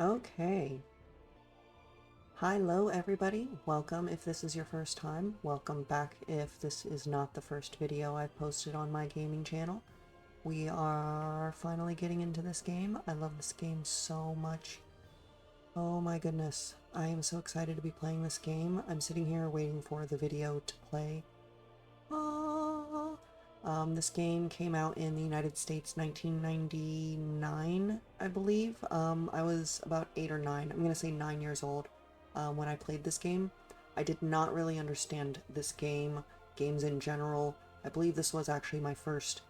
Okay. Hi-lo everybody. Welcome if this is your first time. Welcome back if this is not the first video I've posted on my gaming channel. We are finally getting into this game. I love this game so much. Oh my goodness. I am so excited to be playing this game. I'm sitting here waiting for the video to play. This game came out in the United States 1999, I believe. I was about 8 or 9. I'm gonna say 9 years old when I played this game. I did not really understand this game, games in general. I believe this was actually my first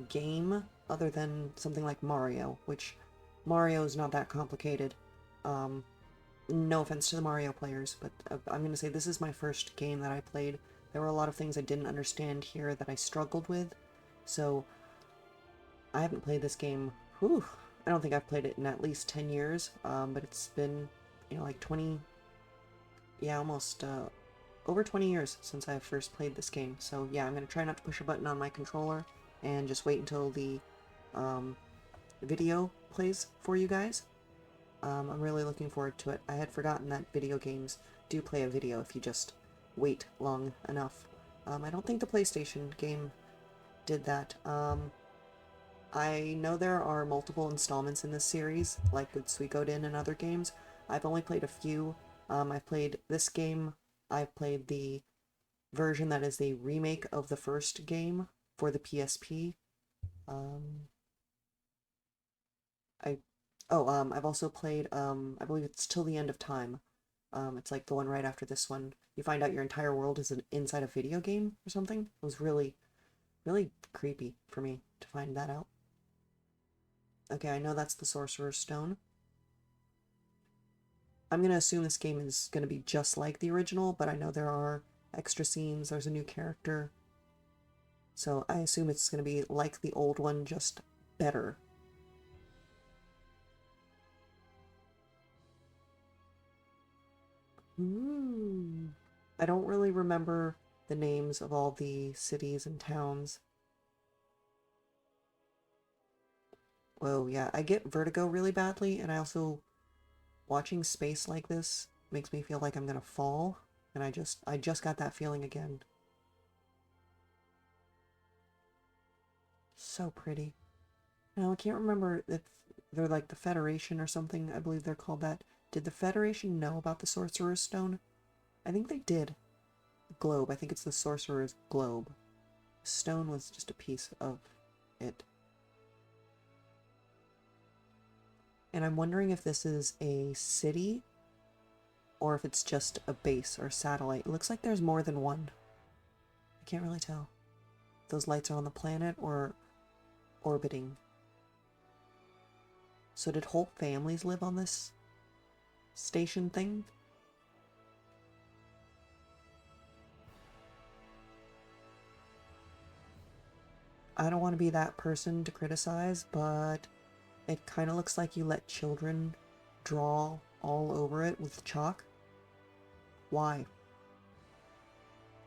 game other than something like Mario, which Mario is not that complicated. No offense to the Mario players, but I'm gonna say this is my first game that I played. There were a lot of things I didn't understand here that I struggled with, so I haven't played this game, I don't think I've played it in at least 10 years, but it's been, like 20, yeah, almost, over 20 years since I first played this game, so yeah, I'm gonna try not to push a button on my controller, and just wait until the, video plays for you guys. I'm really looking forward to it. I had forgotten that video games do play a video if you just wait long enough. I don't think the PlayStation game did that. I know there are multiple installments in this series, like with Suikoden and other games. I've only played a few. I've played this game. I've played the version that is the remake of the first game for the PSP. I've also played, I believe it's Till the End of Time. It's like the one right after this one. You find out your entire world is inside a video game or something. It was really, really creepy for me to find that out. Okay, I know that's the Sorcerer's Stone. I'm gonna assume this game is gonna be just like the original, but I know there are extra scenes, there's a new character. So I assume it's gonna be like the old one, just better. Ooh. I don't really remember the names of all the cities and towns. Whoa, yeah, I get vertigo really badly, and I also, watching space like this makes me feel like I'm gonna fall, and I just got that feeling again. So pretty. Now, I can't remember if they're like the Federation or something. I believe they're called that. Did the Federation know about the Sorcerer's Stone? I think they did. Globe. I think it's the Sorcerer's Globe. Stone was just a piece of it. And I'm wondering if this is a city or if it's just a base or satellite. It looks like there's more than one. I can't really tell. Those lights are on the planet or orbiting. So did whole families live on this station thing? I don't want to be that person to criticize, but it kind of looks like you let children draw all over it with chalk. Why?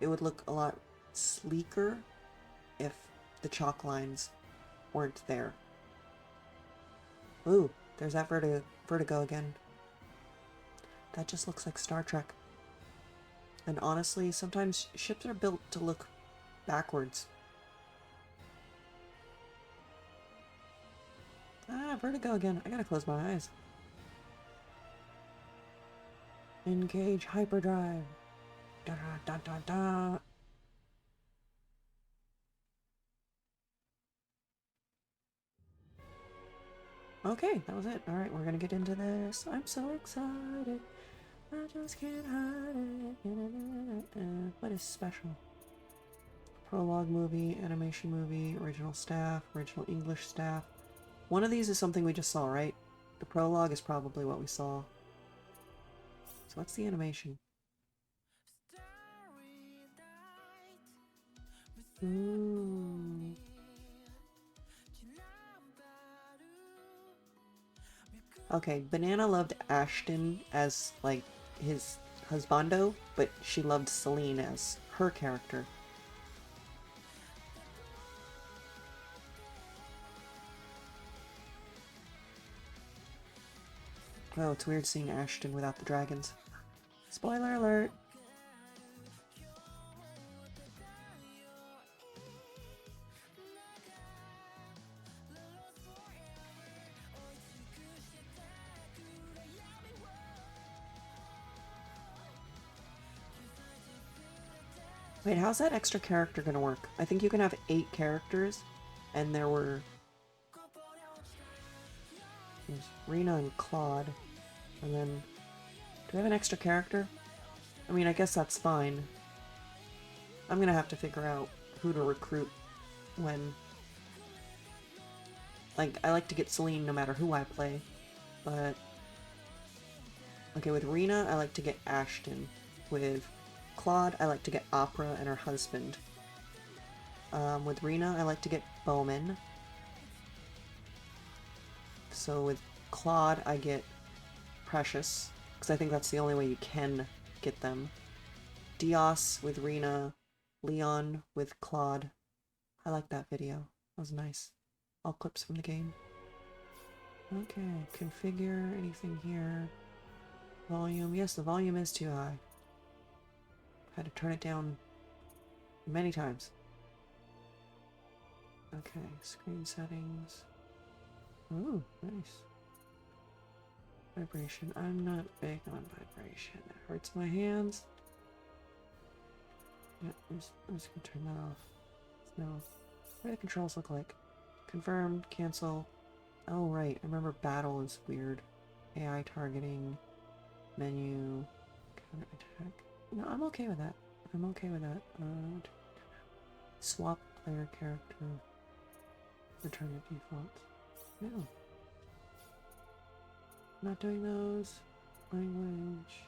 It would look a lot sleeker if the chalk lines weren't there. Ooh, there's that vertigo again. That just looks like Star Trek. And honestly, sometimes ships are built to look backwards. Ah, vertigo again. I gotta close my eyes. Engage hyperdrive. Da da da da da. Okay, that was it. Alright, we're gonna get into this. I'm so excited. I just can't hide it. What is special? Prologue movie, animation movie, original staff, original English staff. One of these is something we just saw, right? The prologue is probably what we saw. So what's the animation? Ooh. Okay, Banana loved Ashton as, like, his husbando, but she loved Celine as her character. Oh, it's weird seeing Ashton without the dragons. Spoiler alert! Wait, how's that extra character gonna work? I think you can have 8 characters, and there were... There's Rena and Claude, and then... Do we have an extra character? I mean, I guess that's fine. I'm gonna have to figure out who to recruit when... Like, I like to get Celine no matter who I play, but... Okay, with Rena, I like to get Ashton. With Claude, I like to get Opera and her husband. With Rena, I like to get Bowman. So with Claude, I get Precious, because I think that's the only way you can get them. Dios with Rena, Leon with Claude. I like that video. That was nice. All clips from the game. Okay, configure anything here. Volume. Yes, the volume is too high. Had to turn it down many times. Okay, screen settings. Ooh, nice. Vibration. I'm not big on vibration. It hurts my hands. Yeah, I'm just gonna turn that off. No. What do the controls look like? Confirm, cancel. Oh, right. I remember battle is weird. AI targeting, menu, counter attack. No, I'm okay with that. I'm okay with that. Swap player character. Return to default. No. Not doing those. Language.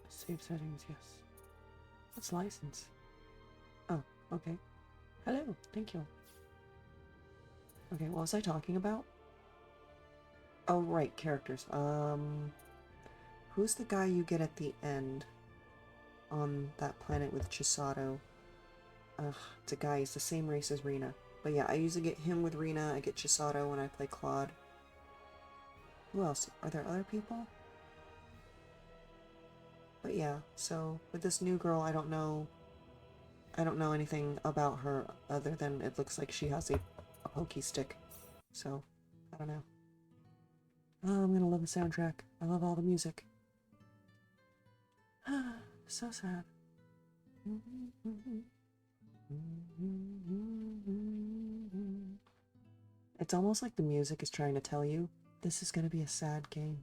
Save settings, yes. What's license? Oh, okay. Hello, thank you. Okay, what was I talking about? Oh, right, characters. Who's the guy you get at the end on that planet with Chisato? Ugh, it's a guy. He's the same race as Rena. But yeah, I usually get him with Rena. I get Chisato when I play Claude. Who else? Are there other people? But yeah, so with this new girl, I don't know anything about her other than it looks like she has a pokey stick. So, I don't know. Oh, I'm gonna love the soundtrack. I love all the music. So sad. It's almost like the music is trying to tell you, this is gonna be a sad game.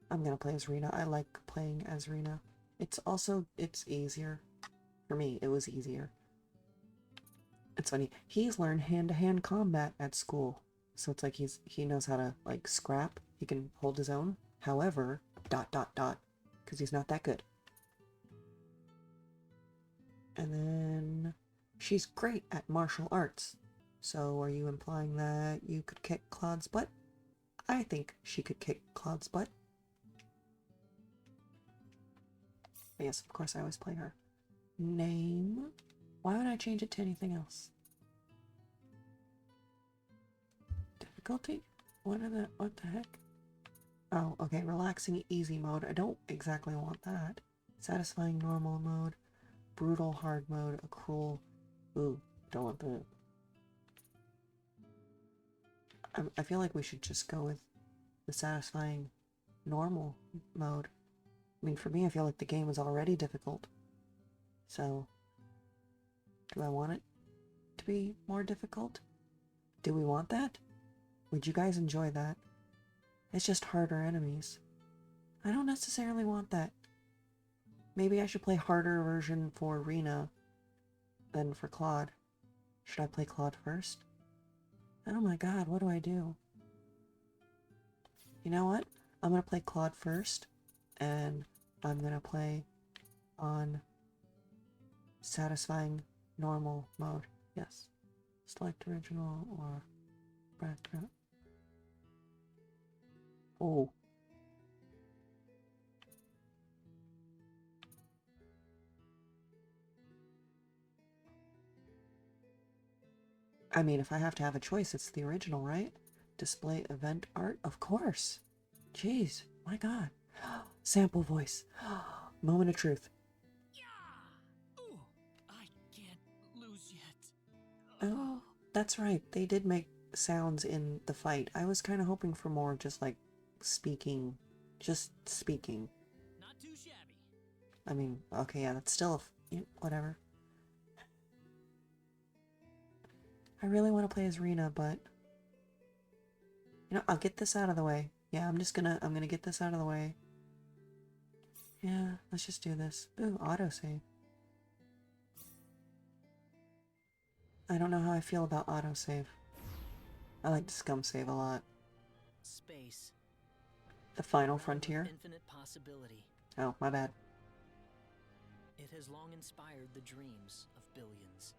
I'm gonna play as Rena. I like playing as Rena. It's easier. For me, it was easier. It's funny. He's learned hand-to-hand combat at school. So it's like he knows how to, like, scrap. He can hold his own. However, ... because he's not that good. And then she's great at martial arts. So are you implying that you could kick Claude's butt? I think she could kick Claude's butt. But yes, of course I always play her. Name? Why would I change it to anything else? Difficulty? What the heck? Oh, okay, relaxing easy mode. I don't exactly want that. Satisfying normal mode. Brutal hard mode. A cruel... Ooh, don't want that. I feel like we should just go with the satisfying normal mode. I mean, for me, I feel like the game is already difficult. So, do I want it to be more difficult? Do we want that? Would you guys enjoy that? It's just harder enemies. I don't necessarily want that. Maybe I should play harder version for Rena than for Claude. Should I play Claude first? Oh my god, what do I do? You know what? I'm gonna play Claude first, and I'm gonna play on satisfying normal mode. Yes. Select original or background. Oh. I mean, if I have to have a choice, it's the original, right? Display event art? Of course. Jeez, my god. Sample voice. Moment of truth. Yeah! Ooh, I can't lose yet. Oh, that's right. They did make sounds in the fight. I was kind of hoping for more just like speaking. Just speaking. Not too shabby. I mean, okay, yeah, that's still whatever. I really want to play as Rena, but you know, I'll get this out of the way. Yeah, I'm gonna get this out of the way. Yeah, let's just do this. Ooh, autosave. I don't know how I feel about autosave. I like to scum save a lot. Space. The final frontier? Infinite possibility. Oh, my bad. It has long inspired the dreams of billions.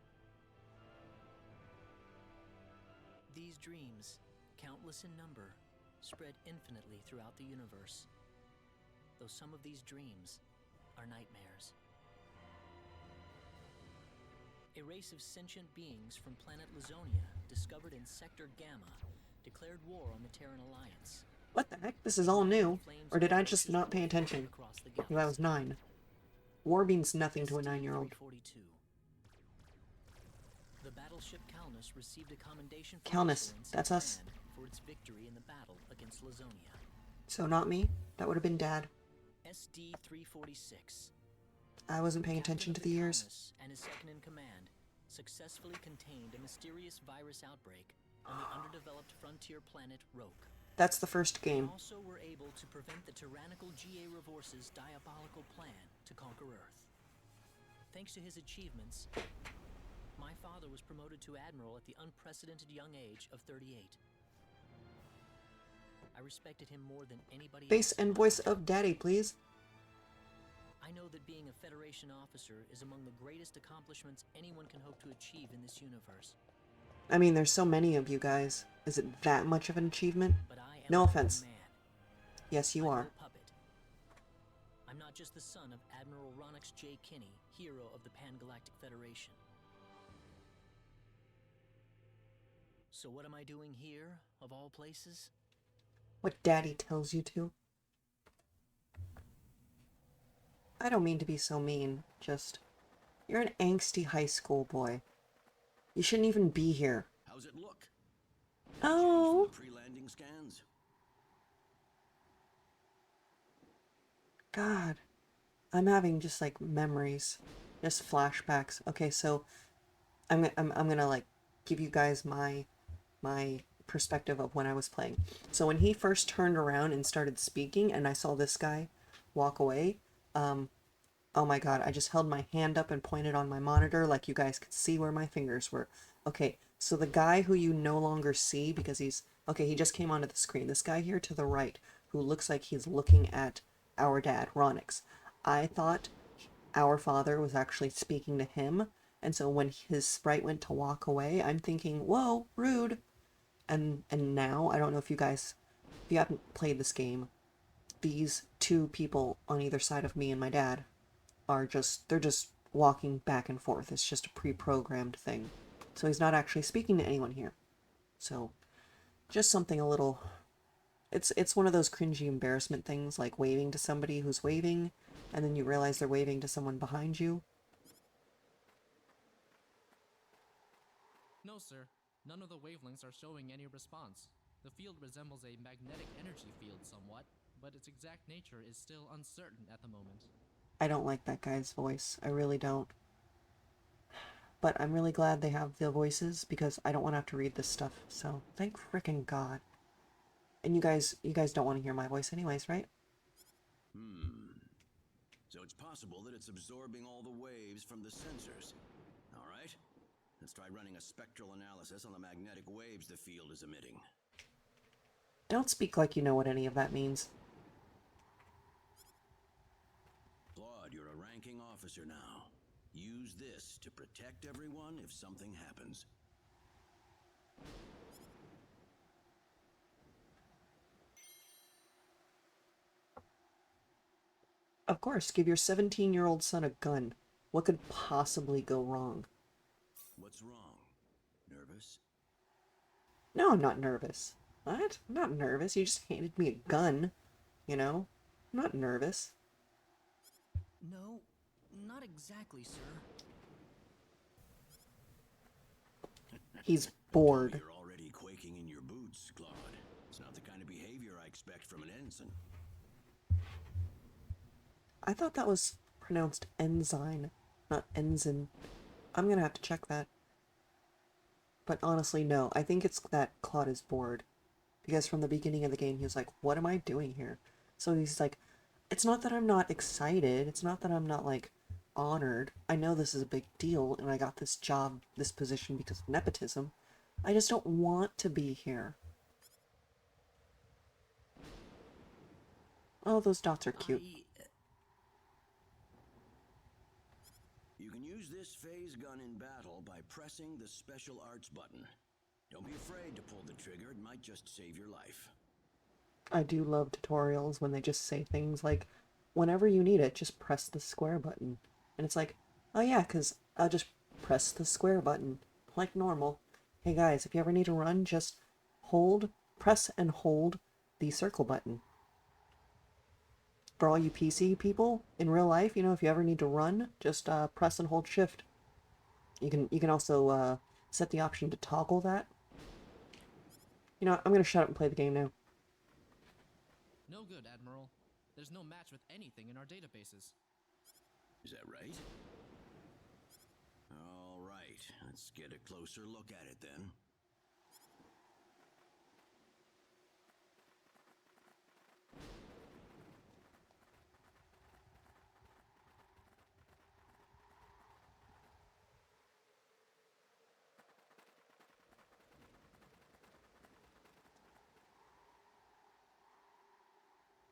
These dreams, countless in number, spread infinitely throughout the universe. Though some of these dreams are nightmares. A race of sentient beings from planet Lazonia, discovered in Sector Gamma, declared war on the Terran Alliance. What the heck? This is all new. Or did I just not pay attention? Because I was 9. War means nothing to a 9-year-old. The battleship Calnus received a commendation for Calnus, that's us. for its victory in the battle against Lazonia. So not me? That would have been Dad. SD-346. I wasn't paying attention to the years. And his second in command successfully contained a mysterious virus outbreak on the underdeveloped frontier planet Roke. That's the first game. They also were able to prevent the tyrannical GA Revorce's diabolical plan to conquer Earth. Thanks to his achievements, my father was promoted to Admiral at the unprecedented young age of 38. I respected him more than anybody else. Face and voice of Daddy, please. I know that being a Federation officer is among the greatest accomplishments anyone can hope to achieve in this universe. I mean, there's so many of you guys. Is it that much of an achievement? No offense. Yes, you are. I'm not just the son of Admiral Ronix J. Kinney, hero of the Pan-Galactic Federation. So what am I doing here, of all places? What Daddy tells you to. I don't mean to be so mean, just... You're an angsty high school boy. You shouldn't even be here. How's it look? Oh. Pre-landing scans. God. I'm having just like memories. Just flashbacks. Okay, so I'm gonna like give you guys my perspective of when I was playing. So when he first turned around and started speaking and I saw this guy walk away, oh my god, I just held my hand up and pointed on my monitor like you guys could see where my fingers were. Okay, so the guy who you no longer see because he's... Okay, he just came onto the screen. This guy here to the right who looks like he's looking at our dad, Ronix. I thought our father was actually speaking to him, and so when his sprite went to walk away, I'm thinking, whoa, rude. And now, I don't know if you guys... If you haven't played this game, these two people on either side of me and my dad are just, they're just walking back and forth. It's just a pre-programmed thing. So he's not actually speaking to anyone here. So, just something a little... It's one of those cringy embarrassment things, like waving to somebody who's waving, and then you realize they're waving to someone behind you. No, sir. None of the wavelengths are showing any response. The field resembles a magnetic energy field somewhat, but its exact nature is still uncertain at the moment. I don't like that guy's voice. I really don't. But I'm really glad they have the voices because I don't want to have to read this stuff. So, thank frickin' God. And you guys don't want to hear my voice anyways, right? So it's possible that it's absorbing all the waves from the sensors. All right. Let's try running a spectral analysis on the magnetic waves the field is emitting. Don't speak like you know what any of that means. Claude, you're a ranking officer now. Use this to protect everyone if something happens. Of course, give your 17-year-old son a gun. What could possibly go wrong? What's wrong? Nervous? No, I'm not nervous. What? I'm not nervous. You just handed me a gun, you know? I'm not nervous. No, not exactly, sir. He's Don't tell me bored. you're already quaking in your boots, Claude. It's not the kind of behavior I expect from an ensign. I thought that was pronounced ensign, not ensign. I'm gonna have to check that. But honestly, no. I think it's that Claude is bored. Because from the beginning of the game, he was like, what am I doing here? So he's like, it's not that I'm not excited. It's not that I'm not, like, honored. I know this is a big deal, and I got this job, this position because of nepotism. I just don't want to be here. Oh, those dots are cute. You can use this phase gun in battle by pressing the special arts button. Don't be afraid to pull the trigger, it might just save your life. I do love tutorials when they just say things like, whenever you need it, just press the square button. And it's like, oh yeah, because I'll just press the square button, like normal. Hey guys, if you ever need to run, just press and hold the circle button. For all you PC people, in real life, you know, if you ever need to run, just press and hold shift. You can also set the option to toggle that. You know what, I'm gonna shut up and play the game now. No good, Admiral. There's no match with anything in our databases. Is that right? All right, let's get a closer look at it then.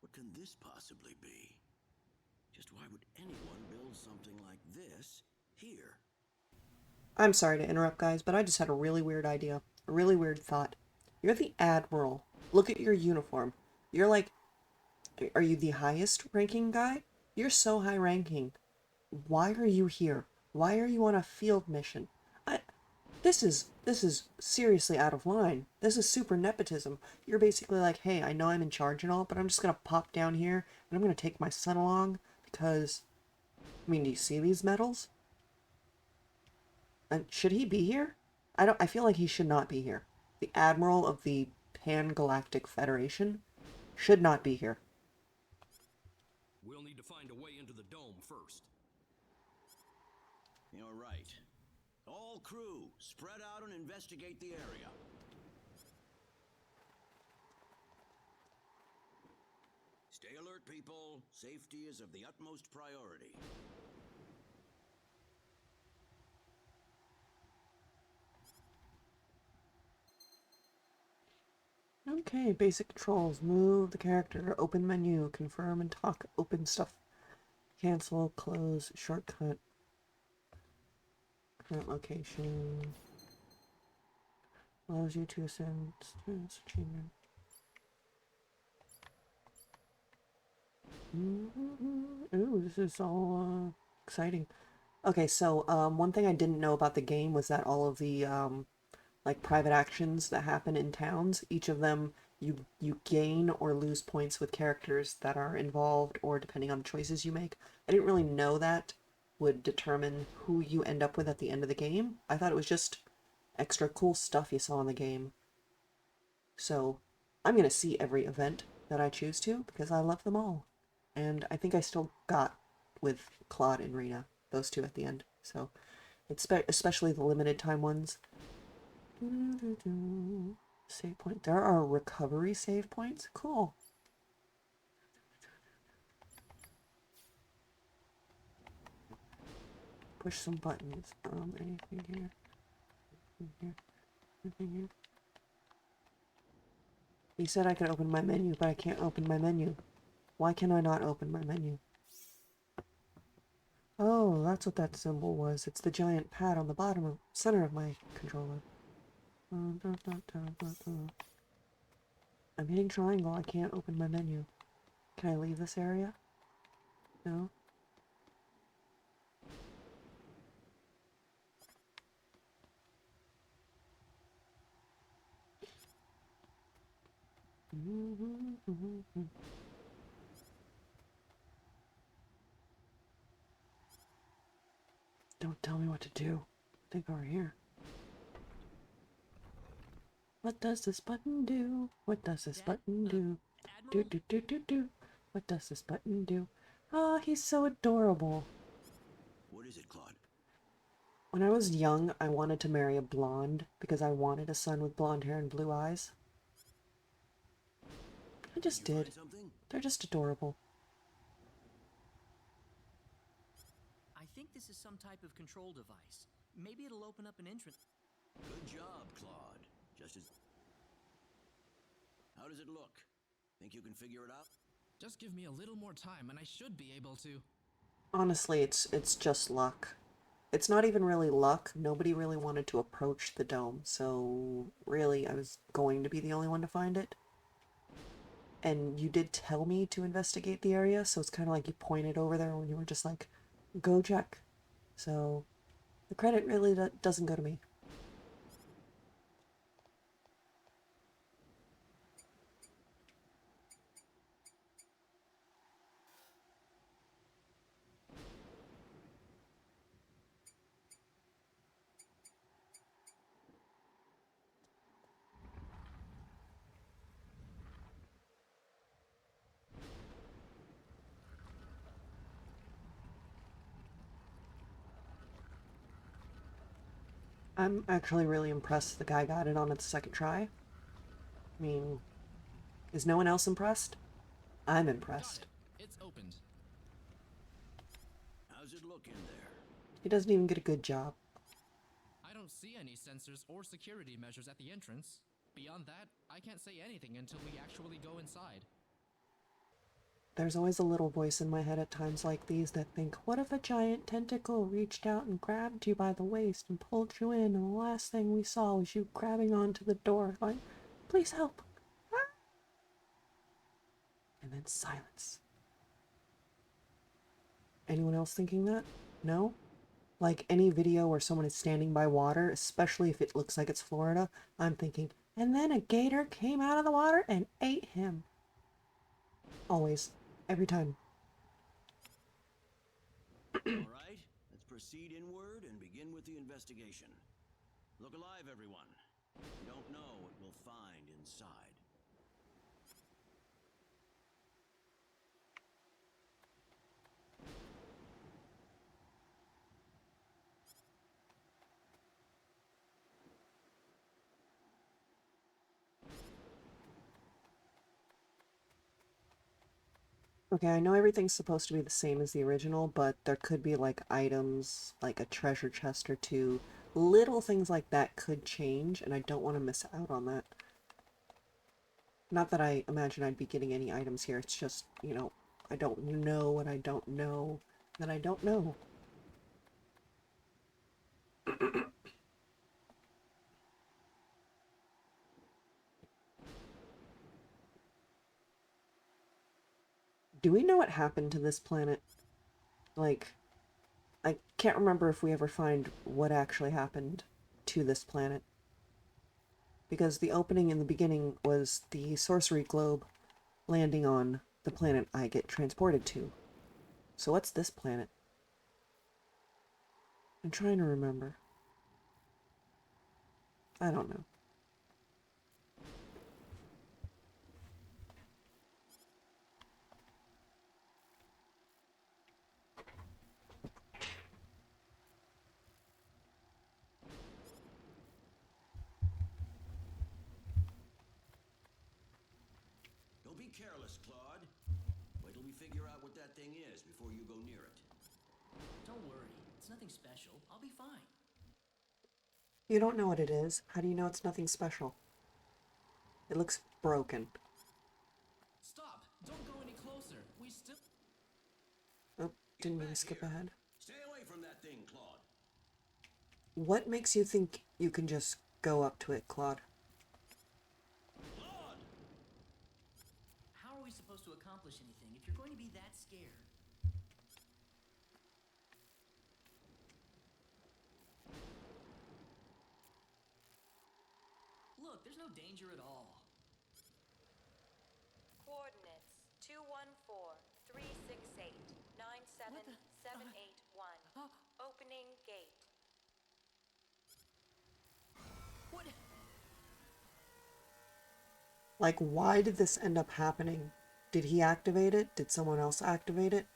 What can this possibly be? Just why would anyone build something like this here? I'm sorry to interrupt, guys, but I just had a really weird idea. A really weird thought. You're the Admiral. Look at your uniform. You're like, are you the highest ranking guy? You're so high ranking. Why are you here? Why are you on a field mission? This is seriously out of line. This is super nepotism. You're basically like, hey, I know I'm in charge and all, but I'm just gonna pop down here and I'm gonna take my son along because, I mean, do you see these medals? And should he be here? I feel like he should not be here. The Admiral of the Pan-Galactic Federation should not be here. We'll need to find a way into the dome first. You're right. All crew, spread out and investigate the area. Stay alert, people. Safety is of the utmost priority. Okay, basic controls. Move the character, open menu, confirm and talk, open stuff, cancel, close, shortcut, current location, allows you to ascend students achievement. Ooh, this is all exciting. Okay, so one thing I didn't know about the game was that all of the like private actions that happen in towns, each of them you gain or lose points with characters that are involved, or depending on the choices you make. I didn't really know that would determine who you end up with at the end of the game. I thought it was just extra cool stuff you saw in the game. So I'm gonna see every event that I choose to because I love them all. And I think I still got with Claude and Rena, those two at the end. So it's especially the limited time ones. Save point. There are recovery save points. Cool. Push some buttons. Anything here? Anything here? Anything here? He said I could open my menu, but I can't open my menu. Why can I not open my menu? Oh, that's what that symbol was. It's the giant pad on the center of my controller. I'm hitting triangle. I can't open my menu. Can I leave this area? No? Don't tell me what to do. Think over here. What does this button do? What does this button do? Do Admiral? do do do do. What does this button do? Oh, he's so adorable. What is it, Claude? When I was young, I wanted to marry a blonde because I wanted a son with blonde hair and blue eyes. I just You did. find something? They're just adorable. I think this is some type of control device. Maybe it'll open up an entrance. Good job, Claude. Just as... How does it look? Think you can figure it out? Just give me a little more time and I should be able to. Honestly, it's just luck. It's not even really luck. Nobody really wanted to approach the dome, so really I was going to be the only one to find it. And you did tell me to investigate the area, so it's kind of like you pointed over there when you were just like, go check. So the credit really doesn't go to me. I'm actually really impressed the guy got it on its second try. I mean, is no one else impressed? I'm Got impressed. it. It's opened. How's it look in there? He doesn't even get a good job. I don't see any sensors or security measures at the entrance. Beyond that, I can't say anything until we actually go inside. There's always a little voice in my head at times like these that think, what if a giant tentacle reached out and grabbed you by the waist and pulled you in, and the last thing we saw was you grabbing onto the door, like, please help. Ah! And then silence. Anyone else thinking that? No? Like any video where someone is standing by water, especially if it looks like it's Florida, I'm thinking, and then a gator came out of the water and ate him. Always. Every time. All right, let's proceed inward and begin with the investigation. Look alive, everyone. You don't know what we'll find inside. Okay, I know everything's supposed to be the same as the original, but there could be like items, like a treasure chest or two. Little things like that could change, and I don't want to miss out on that. Not that I imagine I'd be getting any items here, it's just, you know, I don't know what I don't know that I don't know. Do we know what happened to this planet? Like, I can't remember if we ever find what actually happened to this planet. Because the opening in the beginning was the sorcery globe landing on the planet I get transported to. So what's this planet? I'm trying to remember. I don't know. Don't be careless, Claude. Wait till we figure out what that thing is before you go near it. Don't worry, it's nothing special. I'll be fine. You don't know what it is. How do you know it's nothing special? It looks broken. Stop! Don't go any closer. We still. Oh, didn't mean to Back skip here. ahead. Stay away from that thing, Claude. What makes you think you can just go up to it, Claude? Claude! How are we supposed to accomplish anything if you're going to be that scared? Look, there's no danger at all. 781. Opening gate. What? Like, why did this end up happening? Did he activate it? Did someone else activate it?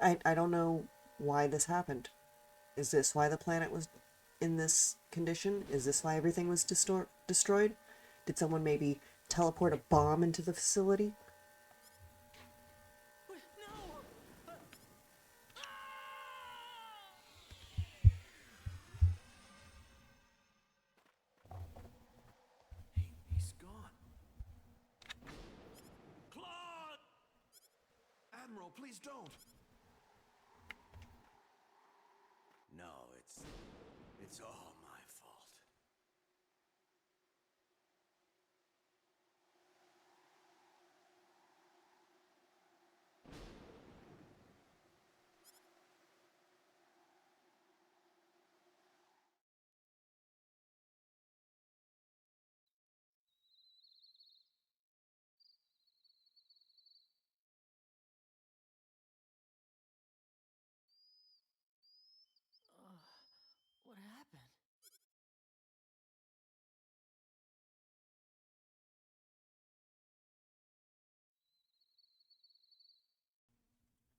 I don't know why this happened. Is this why the planet was in this condition? Is this why everything was destroyed? Did someone maybe teleport a bomb into the facility? No! He's gone. Claude! Admiral, please don't. No, it's all my fault. What happened?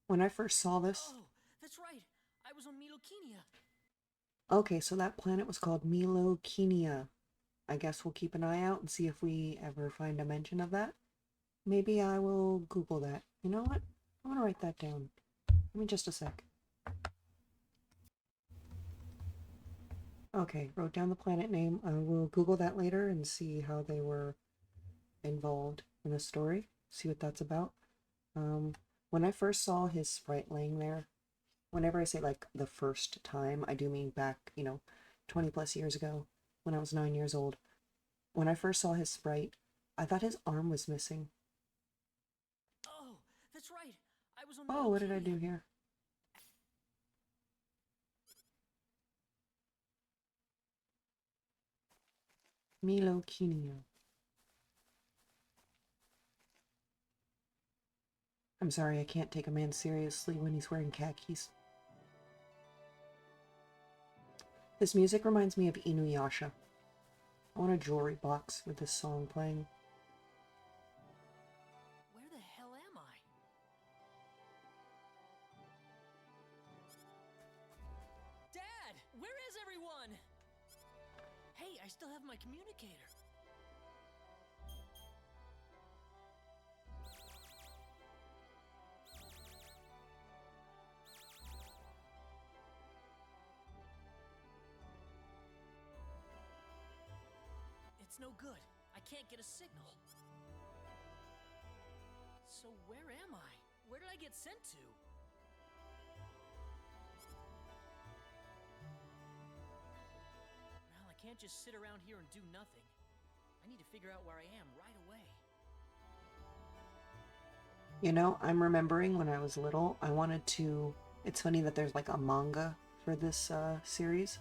When I first saw this... Oh, that's right. I was on Milokenia. Okay, so that planet was called Milokenia. I guess we'll keep an eye out and see if we ever find a mention of that. Maybe I will Google that. You know what? I'm gonna write that down. Give me just a sec. Okay, wrote down the planet name. I will Google that later and see how they were involved in the story. See what that's about. When I first saw his sprite laying there, whenever I say like the first time, I do mean back, 20 plus years ago when I was 9 years old. When I first saw his sprite, I thought his arm was missing. Oh, that's right. I was on Oh, what did I do Milokenia. here? Milokenia. I'm sorry, I can't take a man seriously when he's wearing khakis. This music reminds me of Inuyasha. I want a jewelry box with this song playing. Where the hell am I? Dad, where is everyone? Hey, I still have my communicator. It's no good. I can't get a signal. So where am I? Where did I get sent to? Well, I can't just sit around here and do nothing. I need to figure out where I am right away. You know, I'm remembering when I was little, I wanted to... It's funny that there's like a manga for this series.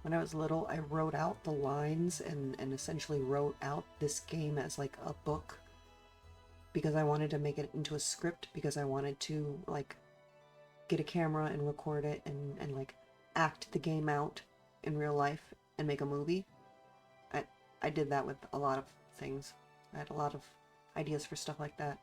When I was little, I wrote out the lines and essentially wrote out this game as like a book because I wanted to make it into a script because I wanted to like get a camera and record it and like act the game out in real life and make a movie. I did that with a lot of things. I had a lot of ideas for stuff like that.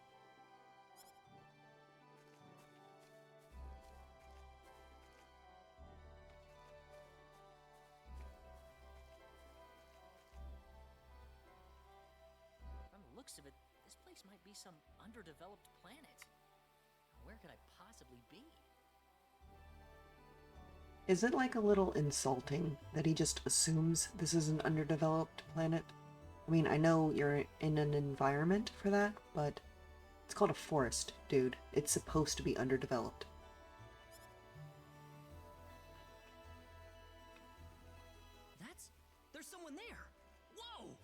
From the looks of it, this place might be some underdeveloped planet. Where could I possibly be? Is it like a little insulting that he just assumes this is an underdeveloped planet? I mean, I know you're in an environment for that, but it's called a forest, dude. It's supposed to be underdeveloped. There's someone there! Whoa!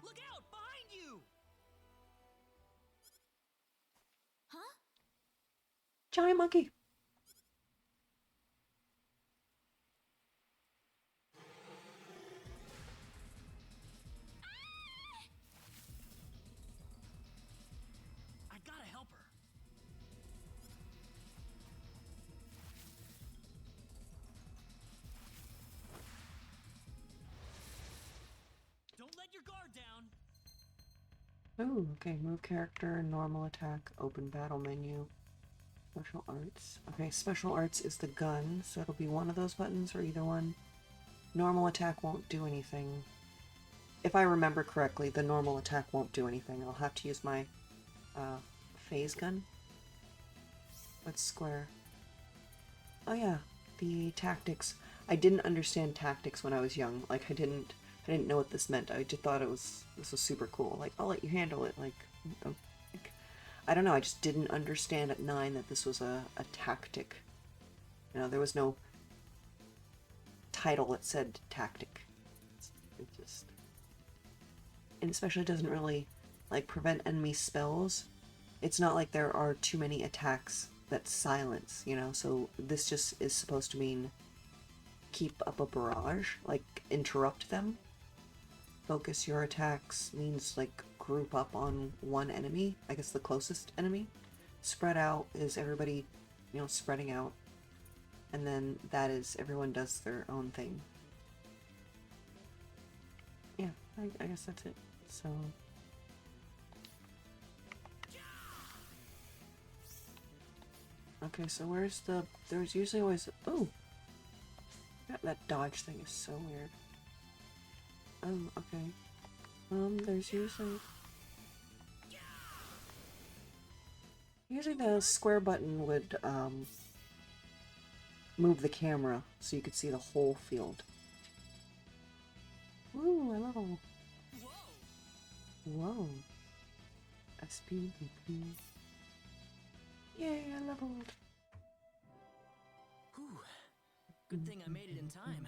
Look out! Behind you! Huh? Giant monkey! I gotta help her. your guard down. Oh, okay. Move character, normal attack, open battle menu, special arts. Okay, special arts is the gun, so it'll be one of those buttons or either one. Normal attack won't do anything. If I remember correctly, the normal attack won't do anything. I'll have to use my phase gun. What's square? Oh yeah, the tactics. I didn't understand tactics when I was young. Like I didn't know what this meant. I just thought this was super cool. Like I'll let you handle it. Like I don't know. I just didn't understand at 9 that this was a tactic. You know, there was no title that said tactic. It just, and especially doesn't really like prevent enemy spells. It's not like there are too many attacks that silence, you know, so this just is supposed to mean keep up a barrage, like interrupt them. Focus your attacks means like group up on one enemy, I guess the closest enemy. Spread out is everybody, you know, spreading out. And then that is everyone does their own thing. Yeah, I guess that's it. So okay, so where's the... There's usually always... Oh! That dodge thing is so weird. Oh, okay. There's usually... Usually the square button would, move the camera so you could see the whole field. Ooh, I level. Whoa. SPVP. Yay, I leveled. Whew. Good thing I made it in time.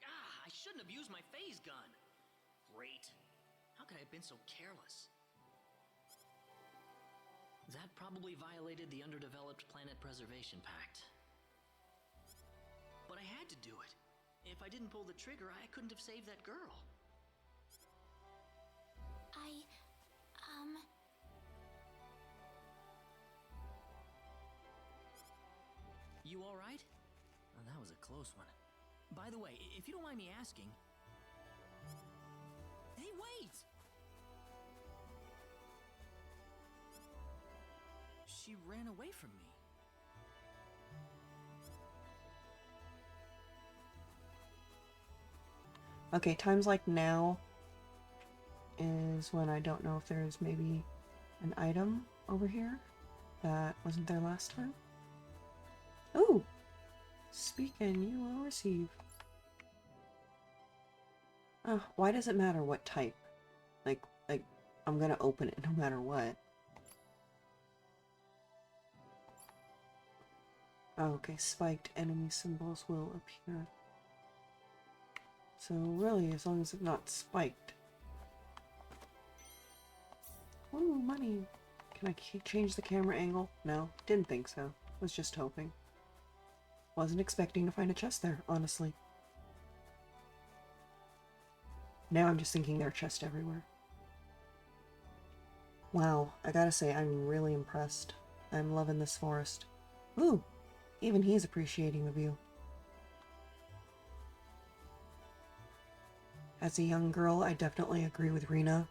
I shouldn't have used my phase gun. Great. How could I have been so careless? That probably violated the Underdeveloped Planet Preservation Pact. But I had to do it. If I didn't pull the trigger, I couldn't have saved that girl. You all right? Oh, that was a close one. By the way, if you don't mind me asking... Hey, wait! She ran away from me. Okay, times like now is when I don't know if there's maybe an item over here that wasn't there last time. Ooh! Speak and you will receive. Oh, why does it matter what type? Like, I'm gonna open it no matter what. Oh, okay, spiked enemy symbols will appear. So really, as long as it's not spiked. Ooh, money! Can I change the camera angle? No, didn't think so. Was just hoping. Wasn't expecting to find a chest there, honestly. Now I'm just thinking there are chests everywhere. Wow, I gotta say, I'm really impressed. I'm loving this forest. Ooh, even he's appreciating the view. As a young girl, I definitely agree with Rena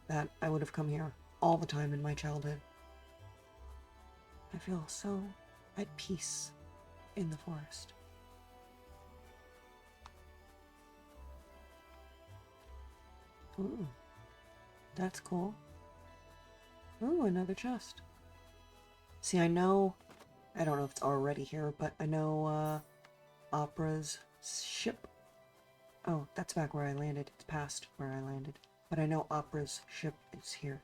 that I would have come here all the time in my childhood. I feel so at peace in the forest. Ooh, that's cool. Ooh, another chest. See, I know, I don't know if it's already here, but I know, Opera's ship. Oh, that's back where I landed. It's past where I landed. But I know Opera's ship is here.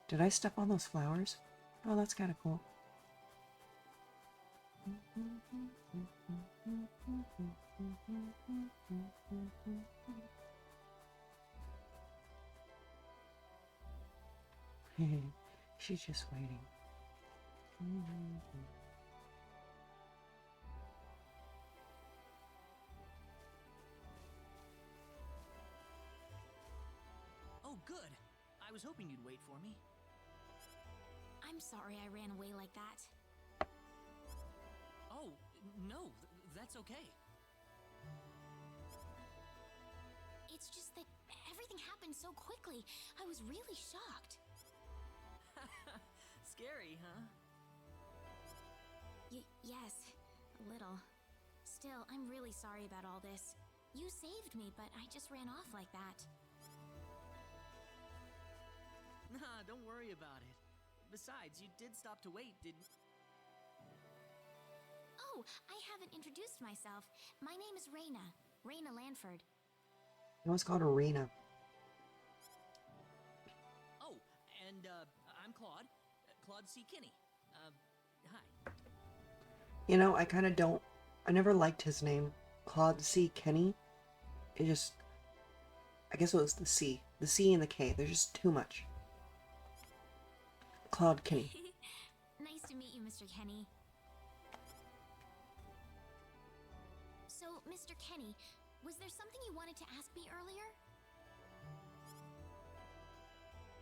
Did I step on those flowers? Oh, that's kind of cool. She's just waiting. Oh, good. I was hoping you'd wait for me. I'm sorry I ran away like that. Oh, no, that's okay. It's just that everything happened so quickly. I was really shocked. Scary, huh? Yes, a little. Still, I'm really sorry about all this. You saved me, but I just ran off like that. Nah, don't worry about it. Besides, you did stop to wait, didn't... Oh, I haven't introduced myself. My name is Raina. Raina Lanford. It was called Arena. Oh, and, I'm Claude. Claude C. Kinney. Hi. You know, I kind of don't... I never liked his name. Claude C. Kenny. It just... I guess it was the C. The C and the K. They're just too much. Claude Kenny. Nice to meet you, Mr. Kenny. So, Mr. Kenny, was there something you wanted to ask me earlier?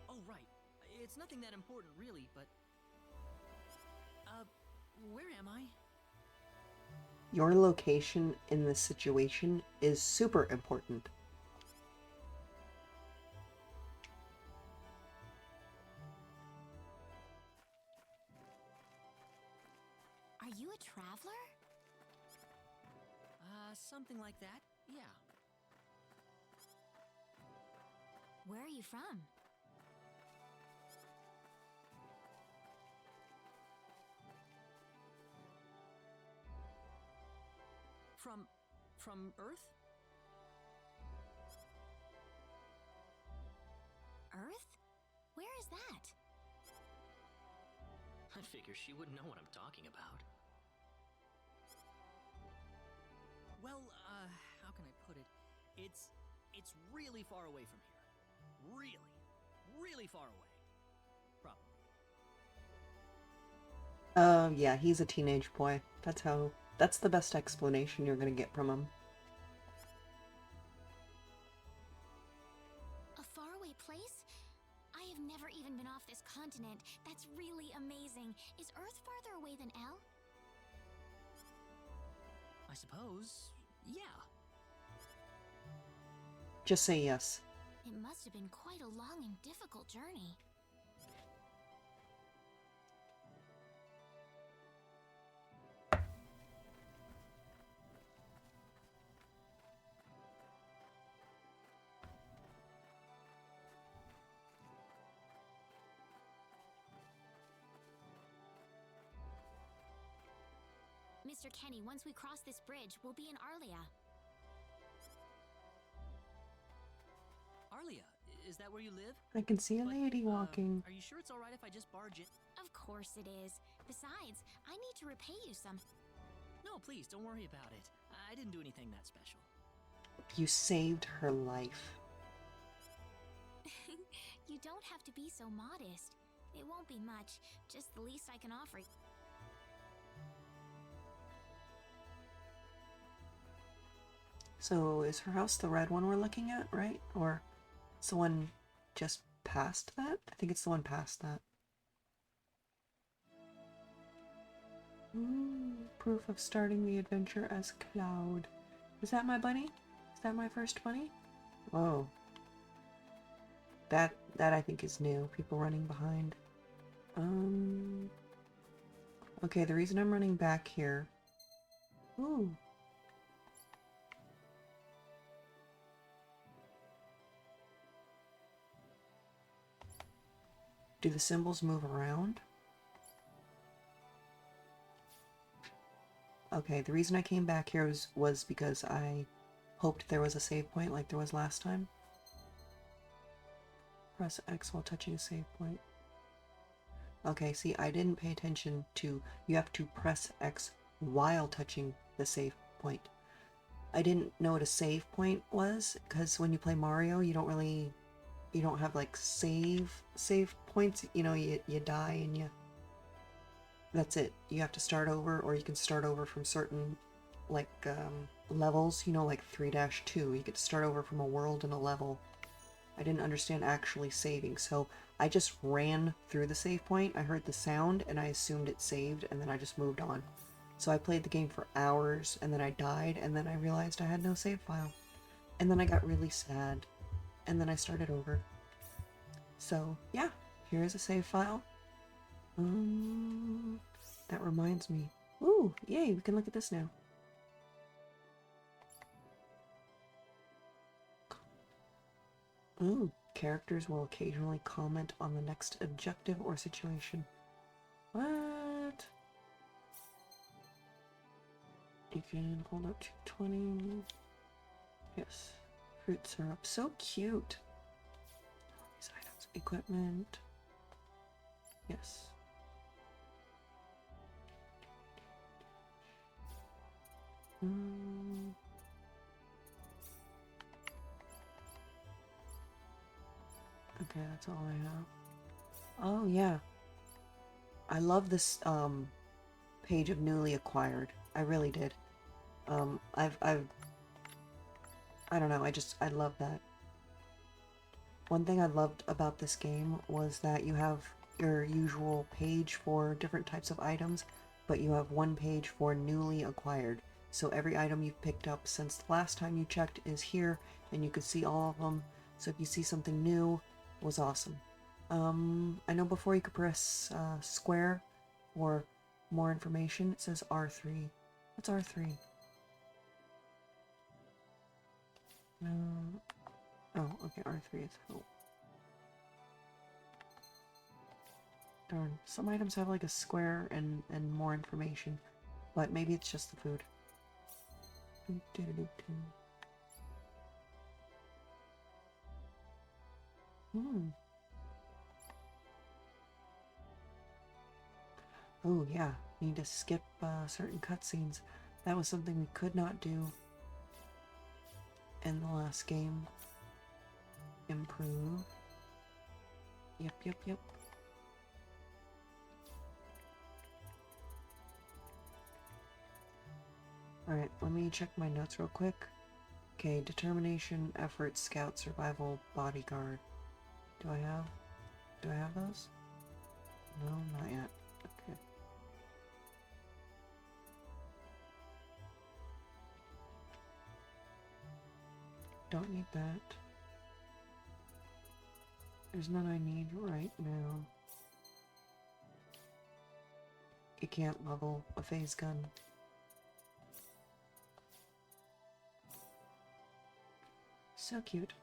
Oh, right. It's nothing that important, really, but... where am I? Your location in this situation is super important. Are you a traveler? Something like that, yeah. Where are you from? From Earth? Earth? Where is that? I figure she wouldn't know what I'm talking about. Well, how can I put it? It's really far away from here. Really far away. Probably. Yeah, he's a teenage boy. That's the best explanation you're gonna get from him. A faraway place? I have never even been off this continent. That's really amazing. Is Earth farther away than L? I suppose, yeah. Just say yes. It must have been quite a long and difficult journey. Mr. Kenny, once we cross this bridge, we'll be in Arlia. Arlia, is that where you live? I can see a But, lady walking. Are you sure it's alright if I just barge in? Of course it is. Besides, I need to repay you some. No, please, don't worry about it. I didn't do anything that special. You saved her life. You don't have to be so modest. It won't be much, just the least I can offer. So is her house the red one we're looking at, right? Or it's the one just past that? I think it's the one past that. Proof of starting the adventure as Cloud. Is that my bunny? Is that my first bunny? Whoa. That I think is new. People running behind. Okay, the reason I'm running back here. Ooh. Do the symbols move around? Okay, the reason I came back here was because I hoped there was a save point like there was last time. Press X while touching a save point. Okay, see, I didn't pay attention to you have to press X while touching the save point. I didn't know what a save point was, because when you play Mario, you don't have like save points. You know, you die and that's it. You have to start over, or you can start over from certain like levels, you know, like 3-2. You get to start over from a world and a level. I didn't understand actually saving, so I just ran through the save point. I heard the sound and I assumed it saved, and then I just moved on. So I played the game for hours, and then I died, and then I realized I had no save file. and then I got really sad, and then I started over. So, yeah, here's a save file. That reminds me. Ooh, yay, we can look at this now. Ooh, characters will occasionally comment on the next objective or situation. What? You can hold up to 20. Yes. Fruit syrup. So cute. These items. Equipment. Yes. Okay, that's all I have. Oh, yeah. I love this, page of newly acquired. I really did. I don't know, I love that. One thing I loved about this game was that you have your usual page for different types of items, but you have one page for newly acquired. So every item you've picked up since the last time you checked is here, and you could see all of them. So if you see something new, it was awesome. I know before you could press square for more information. It says R3. What's R3? Oh, okay, R3 is help. Darn, some items have like a square and more information, but maybe it's just the food. Oh yeah, need to skip certain cutscenes. That was something we could not do in the last game. Improve. Yep. Alright, let me check my notes real quick. Okay, determination, effort, scout, survival, bodyguard. Do I have those? No, not yet. Okay. Don't need that. There's none I need right now. You can't level a phase gun. So cute.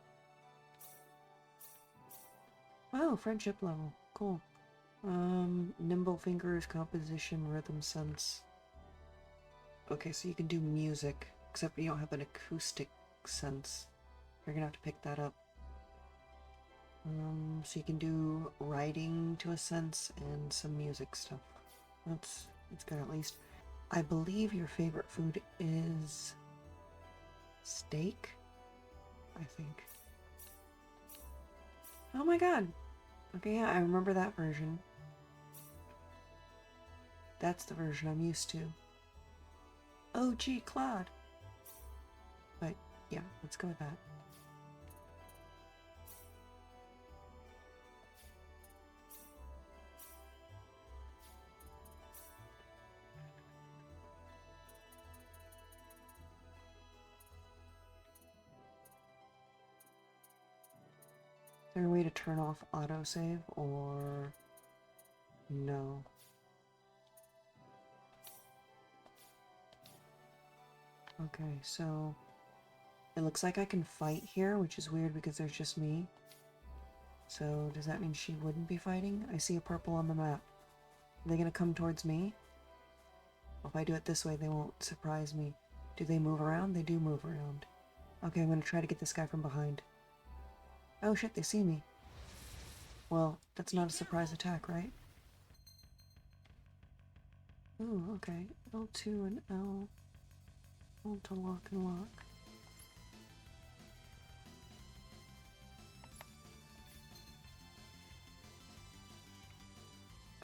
Wow, friendship level. Cool. Nimble fingers, composition, rhythm sense. Okay, so you can do music, except you don't have an acoustic sense. You're gonna have to pick that up. So you can do writing to a sense and some music stuff. That's good at least. I believe your favorite food is steak, I think. Oh my god. Okay, yeah, I remember that version. That's the version I'm used to. Oh gee, Claude. But yeah, let's go with that. Is there a way to turn off autosave or no? Okay, so it looks like I can fight here, which is weird because there's just me. So does that mean she wouldn't be fighting? I see a purple on the map. Are they gonna come towards me? If I do it this way, they won't surprise me. Do they move around? They do move around. Okay, I'm gonna try to get this guy from behind. Oh shit, they see me. Well, that's not a surprise attack, right? Ooh, okay. L2 and L. Hold to lock and lock.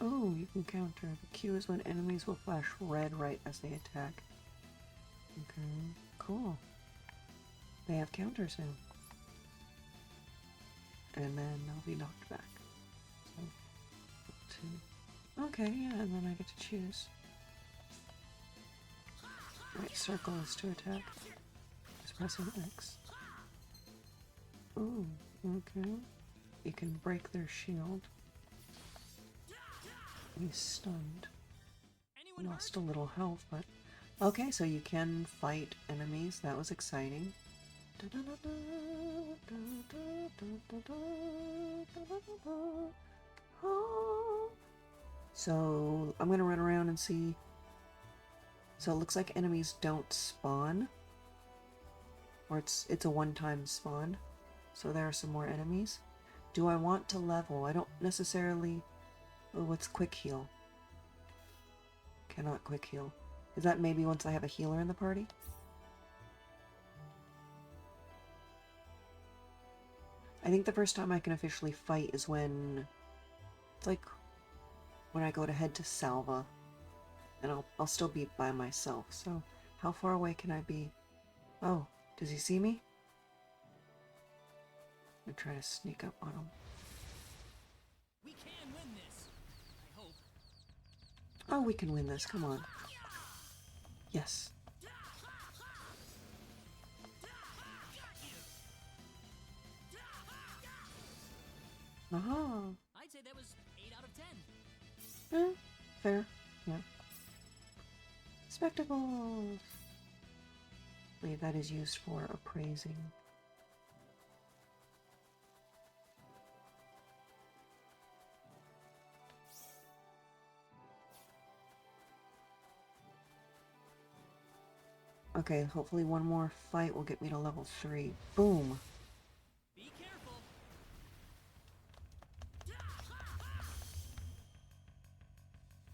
Oh, you can counter. The Q is when enemies will flash red right as they attack. Okay, cool. They have counters now. And then they'll be knocked back. So, two. Okay, yeah, and then I get to choose. Right, circle is to attack. Just pressing X. Ooh, okay. You can break their shield. He's stunned. Lost a little health, but... Okay, so you can fight enemies. That was exciting. So, I'm gonna run around and see... So it looks like enemies don't spawn. Or it's a one-time spawn. So there are some more enemies. Do I want to level? I don't necessarily... Oh, what's quick heal? Cannot quick heal. Is that maybe once I have a healer in the party? I think the first time I can officially fight is when... It's like when I go to head to Salva. And I'll still be by myself, so how far away can I be? Oh, does he see me? I'm gonna try to sneak up on him. We can win this. I hope. Oh, we can win this, come on. Yes. Aha! I'd say that was 8 out of 10. Fair, yeah. Spectacles! I believe that is used for appraising. Okay, hopefully one more fight will get me to level 3. Boom! Be careful.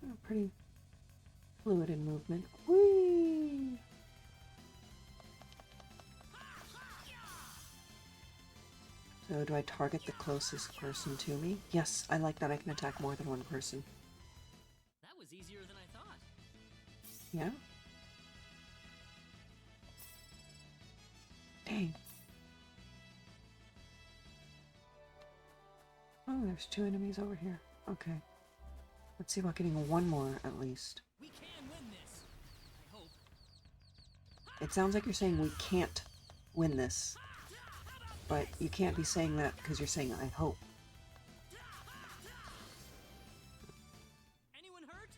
Oh, pretty fluid in movement. Whee! So do I target the closest person to me? Yes, I like that I can attack more than one person. That was easier than I thought. Yeah? Dang. Oh, there's 2 enemies over here. Okay. Let's see about getting one more, at least. We can win this. I hope. It sounds like you're saying we can't win this. But you can't be saying that because you're saying, I hope. Anyone hurt?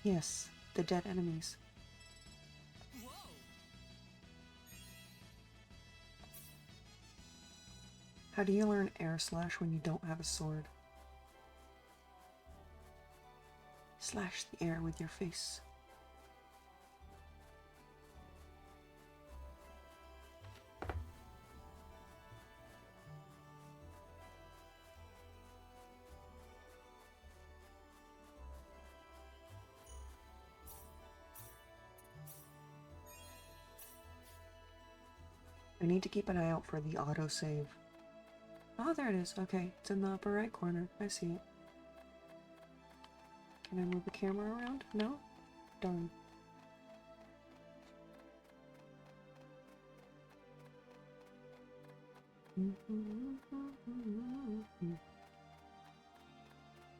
Yes, the dead enemies. Whoa. How do you learn air slash when you don't have a sword? Slash the air with your face. I need to keep an eye out for the autosave. Oh, there it is. Okay, it's in the upper right corner. I see it. Can I move the camera around? No? Darn.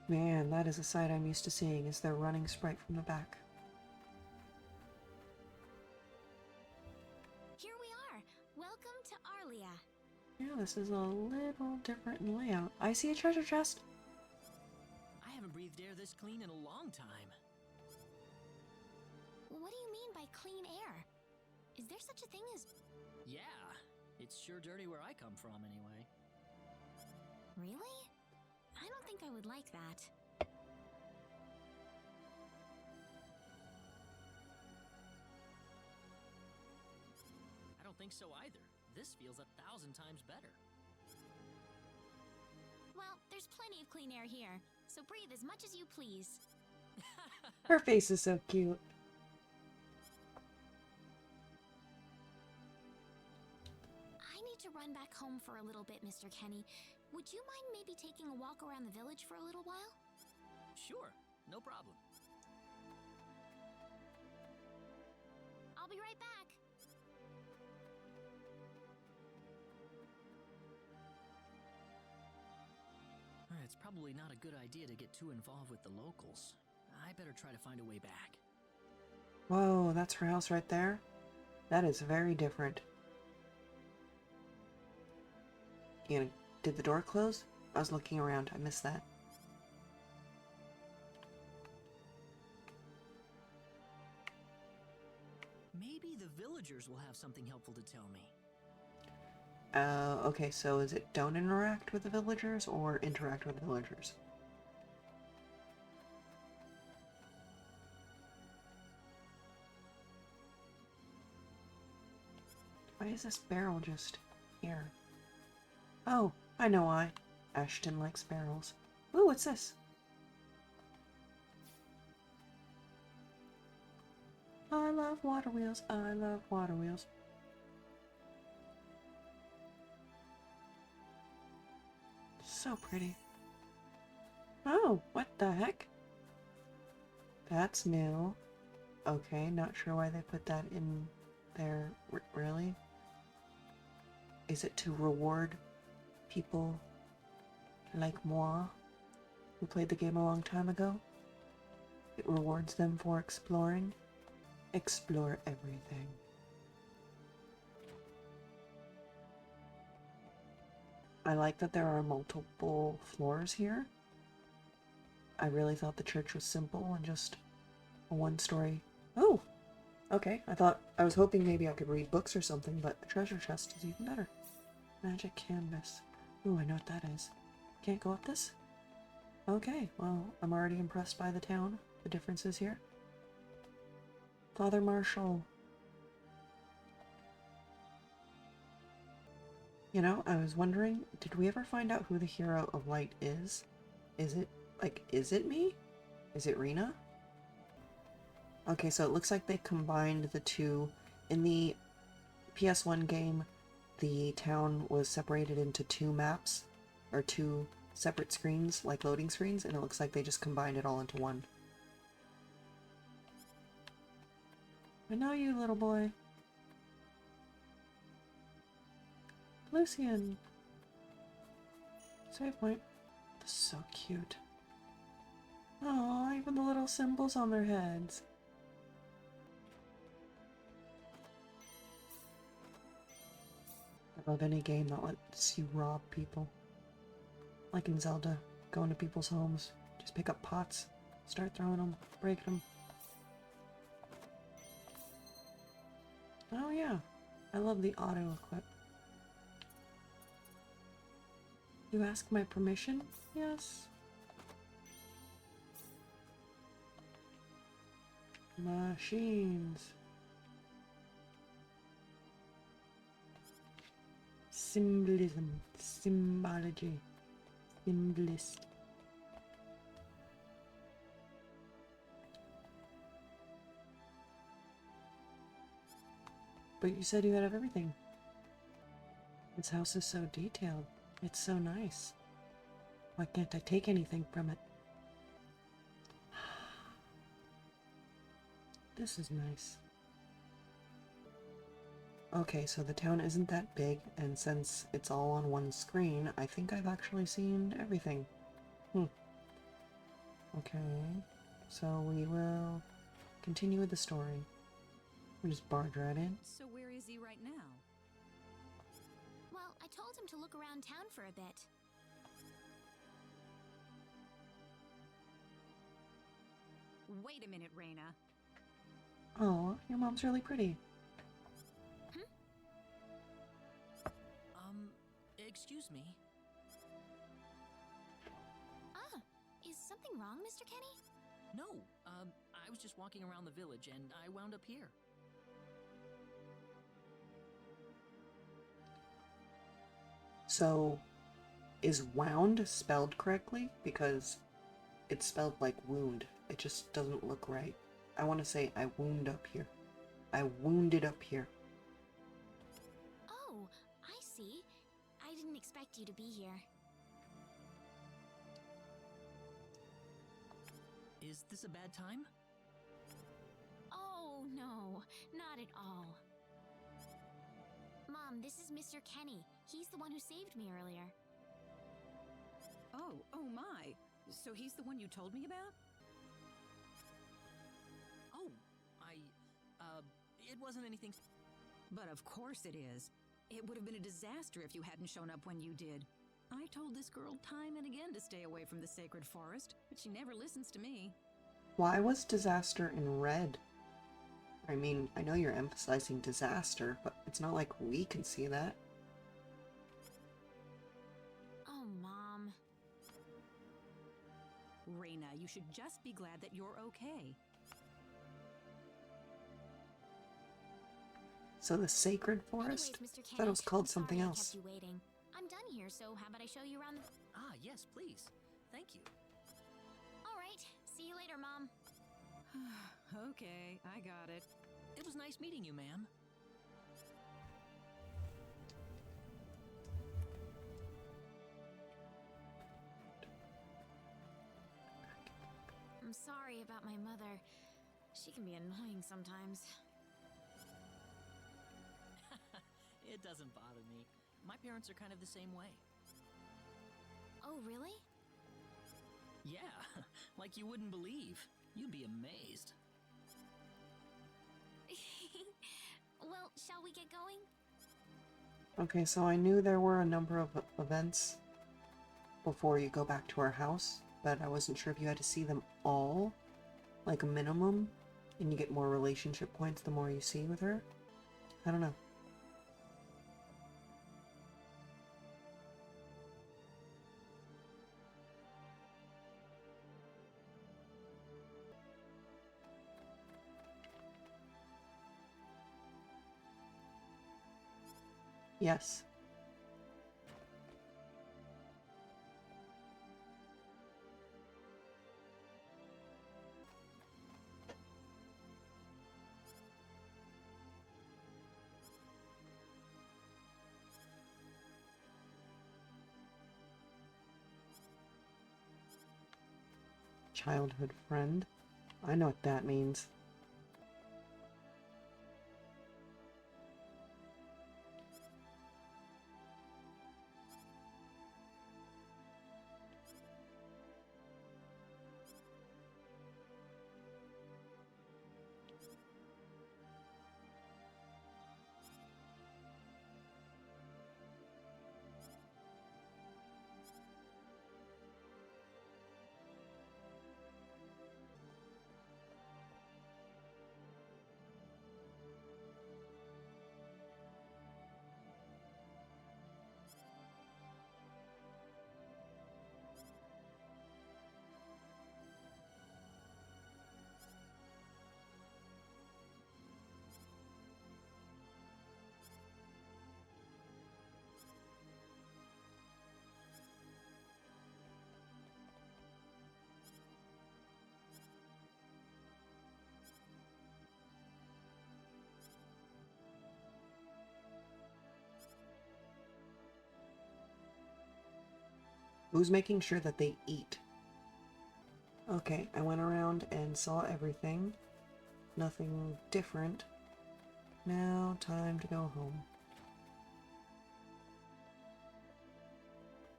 Man, that is a sight I'm used to seeing, is their running sprite from the back. Here we are. Welcome to Arlia. Yeah, this is a little different in layout. I see a treasure chest. I haven't breathed air this clean in a long time. What do you mean by clean air? Is there such a thing as... Yeah, it's sure dirty where I come from anyway. Really? I don't think I would like that. I don't think so either. This feels 1,000 times better. Well, there's plenty of clean air here, so breathe as much as you please. Her face is so cute. I need to run back home for a little bit, Mr. Kenny. Would you mind maybe taking a walk around the village for a little while? Sure, no problem. I'll be right back. It's probably not a good idea to get too involved with the locals. I better try to find a way back. Whoa, that's her house right there? That is very different. Did the door close? I was looking around. I missed that. Maybe the villagers will have something helpful to tell me. Okay, so is it don't interact with the villagers or interact with the villagers? Why is this barrel just here? Oh, I know why. Ashton likes barrels. Ooh, what's this? I love water wheels. I love water wheels. So pretty. Oh, what the heck? That's new. Okay, not sure why they put that in there. Really? Is it to reward people like moi, who played the game a long time ago? It rewards them for exploring. Explore everything. I like that there are multiple floors here. I really thought the church was simple and just a one-story. Oh! Okay, I was hoping maybe I could read books or something, but the treasure chest is even better. Magic canvas. Ooh, I know what that is. Can't go up this? Okay, well, I'm already impressed by the town. The differences here. Father Marshall. You know, I was wondering, did we ever find out who the hero of light is? Is it me? Is it Rena? Okay, so it looks like they combined the two. In the PS1 game, the town was separated into two maps, or two separate screens, like loading screens, and it looks like they just combined it all into one. I know you, little boy. Lucian. Save point. That's so cute. Oh, even the little symbols on their heads. I love any game that lets you rob people. Like in Zelda, go into people's homes, just pick up pots, start throwing them, break them. Oh yeah, I love the auto-equip. You ask my permission? Yes. Machines. Symbolism. Symbology. Symbolist. But you said you had everything. This house is so detailed. It's so nice. Why can't I take anything from it? This is nice. Okay, so the town isn't that big, and since it's all on one screen, I think I've actually seen everything. Okay, so we will continue with the story. We just barge right in. So where is he right now? Well, I told him to look around town for a bit. Wait a minute, Reyna. Oh, your mom's really pretty. Excuse me. Ah, is something wrong, Mr. Kenny? No, I was just walking around the village and I wound up here. So, is wound spelled correctly? Because it's spelled like wound. It just doesn't look right. I want to say I wound up here. I wounded up here. Oh, I see. I didn't expect you to be here. Is this a bad time? Oh, no, not at all. Mom, this is Mr. Kenny. He's the one who saved me earlier. Oh my. So he's the one you told me about? Oh, it wasn't anything. But of course it is. It would have been a disaster if you hadn't shown up when you did. I told this girl time and again to stay away from the sacred forest, but she never listens to me. Why was disaster in red? I mean, I know you're emphasizing disaster, but it's not like we can see that. Oh, Mom. Reina, you should just be glad that you're okay. So the sacred forest? Anyways, Mr. I thought it was Kenny, called I'm something sorry else. I kept you waiting. I'm done here, so how about I show you around the... Ah, yes, please. Thank you. All right. See you later, Mom. Okay, I got it. It was nice meeting you, ma'am. I'm sorry about my mother. She can be annoying sometimes. It doesn't bother me. My parents are kind of the same way. Oh, really? Yeah, like you wouldn't believe. You'd be amazed. Well, shall we get going? Okay, so I knew there were a number of events before you go back to our house, but I wasn't sure if you had to see them all, like a minimum, and you get more relationship points the more you see with her. I don't know. Yes. Childhood friend. I know what that means. Who's making sure that they eat? Okay, I went around and saw everything. Nothing different. Now, time to go home.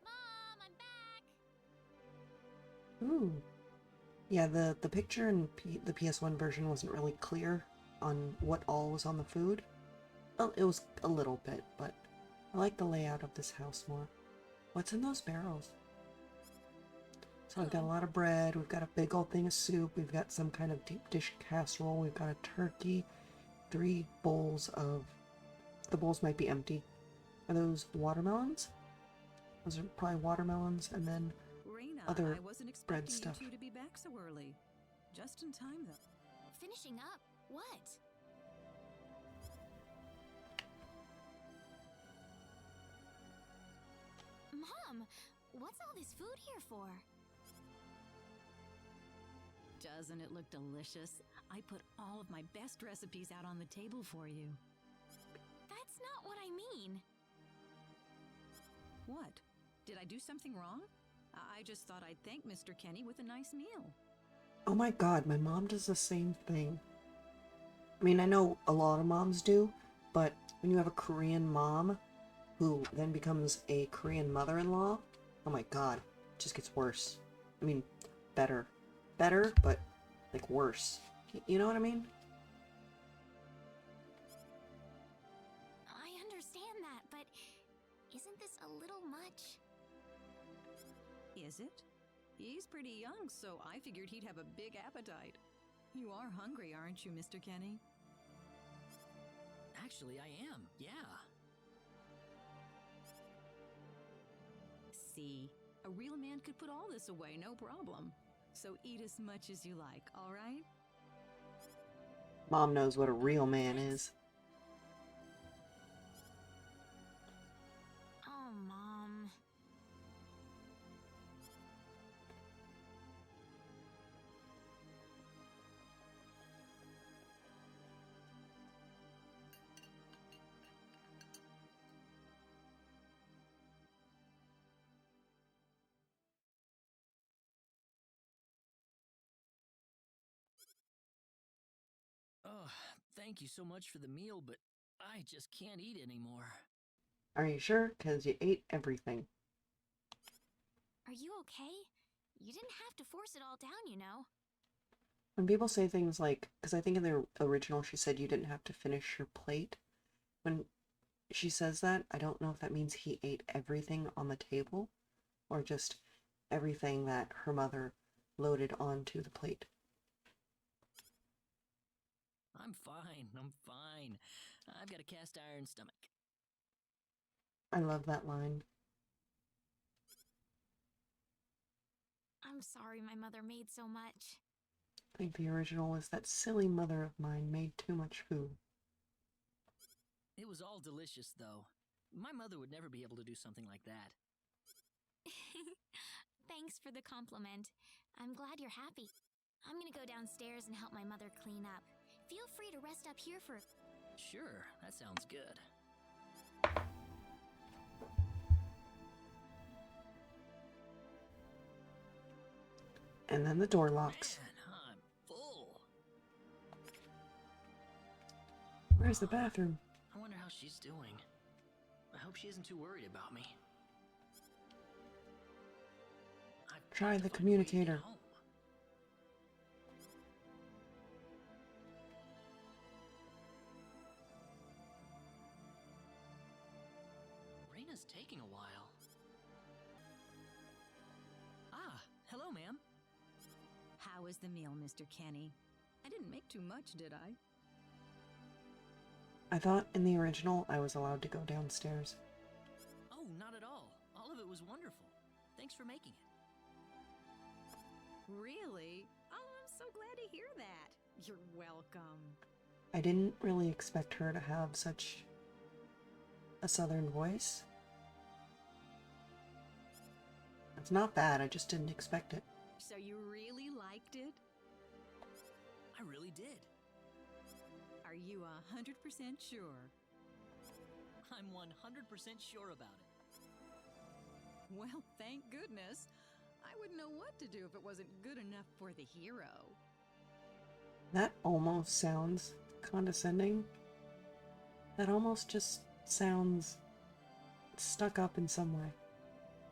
Mom, I'm back! Ooh. Yeah, the picture in the PS1 version wasn't really clear on what all was on the food. Well, it was a little bit, but I like the layout of this house more. What's in those barrels? So I've got a lot of bread, we've got a big old thing of soup, we've got some kind of deep dish casserole, we've got a turkey, 3 bowls of... The bowls might be empty. Are those watermelons? Those are probably watermelons, and then Reina, other I wasn't bread expecting stuff. you two to be back so early. Just in time, though. Finishing up? What? Mom, what's all this food here for? Doesn't it look delicious? I put all of my best recipes out on the table for you. That's not what I mean. What? Did I do something wrong? I just thought I'd thank Mr. Kenny with a nice meal. Oh my god, my mom does the same thing. I mean, I know a lot of moms do, but when you have a Korean mom who then becomes a Korean mother-in-law, oh my god, it just gets worse. I mean, better. Better, but, like, worse. You know what I mean? I understand that, Is it? He's pretty young, so I figured he'd have a big appetite. You are hungry, aren't you, Mr. Kenny? Actually, I am, yeah. See, a real man could put all this away, no problem. So eat as much as you like, all right? Mom knows what a real man is. Oh, Mom. Oh, thank you so much for the meal, but I just can't eat anymore. Are you sure? 'Cause you ate everything. Are you okay? You didn't have to force it all down, you know. When people say things like, because I think in the original she said you didn't have to finish your plate. When she says that, I don't know if that means he ate everything on the table or just everything that her mother loaded onto the plate. I'm fine, I'm fine. I've got a cast iron stomach. I love that line. I'm sorry my mother made so much. I think the original was that silly mother of mine made too much food. It was all delicious, though. My mother would never be able to do something like that. Thanks for the compliment. I'm glad you're happy. I'm gonna go downstairs and help my mother clean up. Feel free to rest up here for... Sure, that sounds good. And then the door locks. Man, I'm full. Where's the bathroom? I wonder how she's doing. I hope she isn't too worried about me. I've got Try to the find a way to get communicator. home. Reina's taking a while. Ah, hello, ma'am. How was the meal, Mr. Kenny? I didn't make too much, did I? I thought in the original I was allowed to go downstairs. Oh, not at all. All of it was wonderful. Thanks for making it. Really? Oh, I'm so glad to hear that. You're welcome. I didn't really expect her to have such a southern voice. It's not bad, I just didn't expect it. So you really liked it? I really did. Are you 100% sure? I'm 100% sure about it. Well, thank goodness. I wouldn't know what to do if it wasn't good enough for the hero. That almost sounds condescending. That almost just sounds stuck up in some way.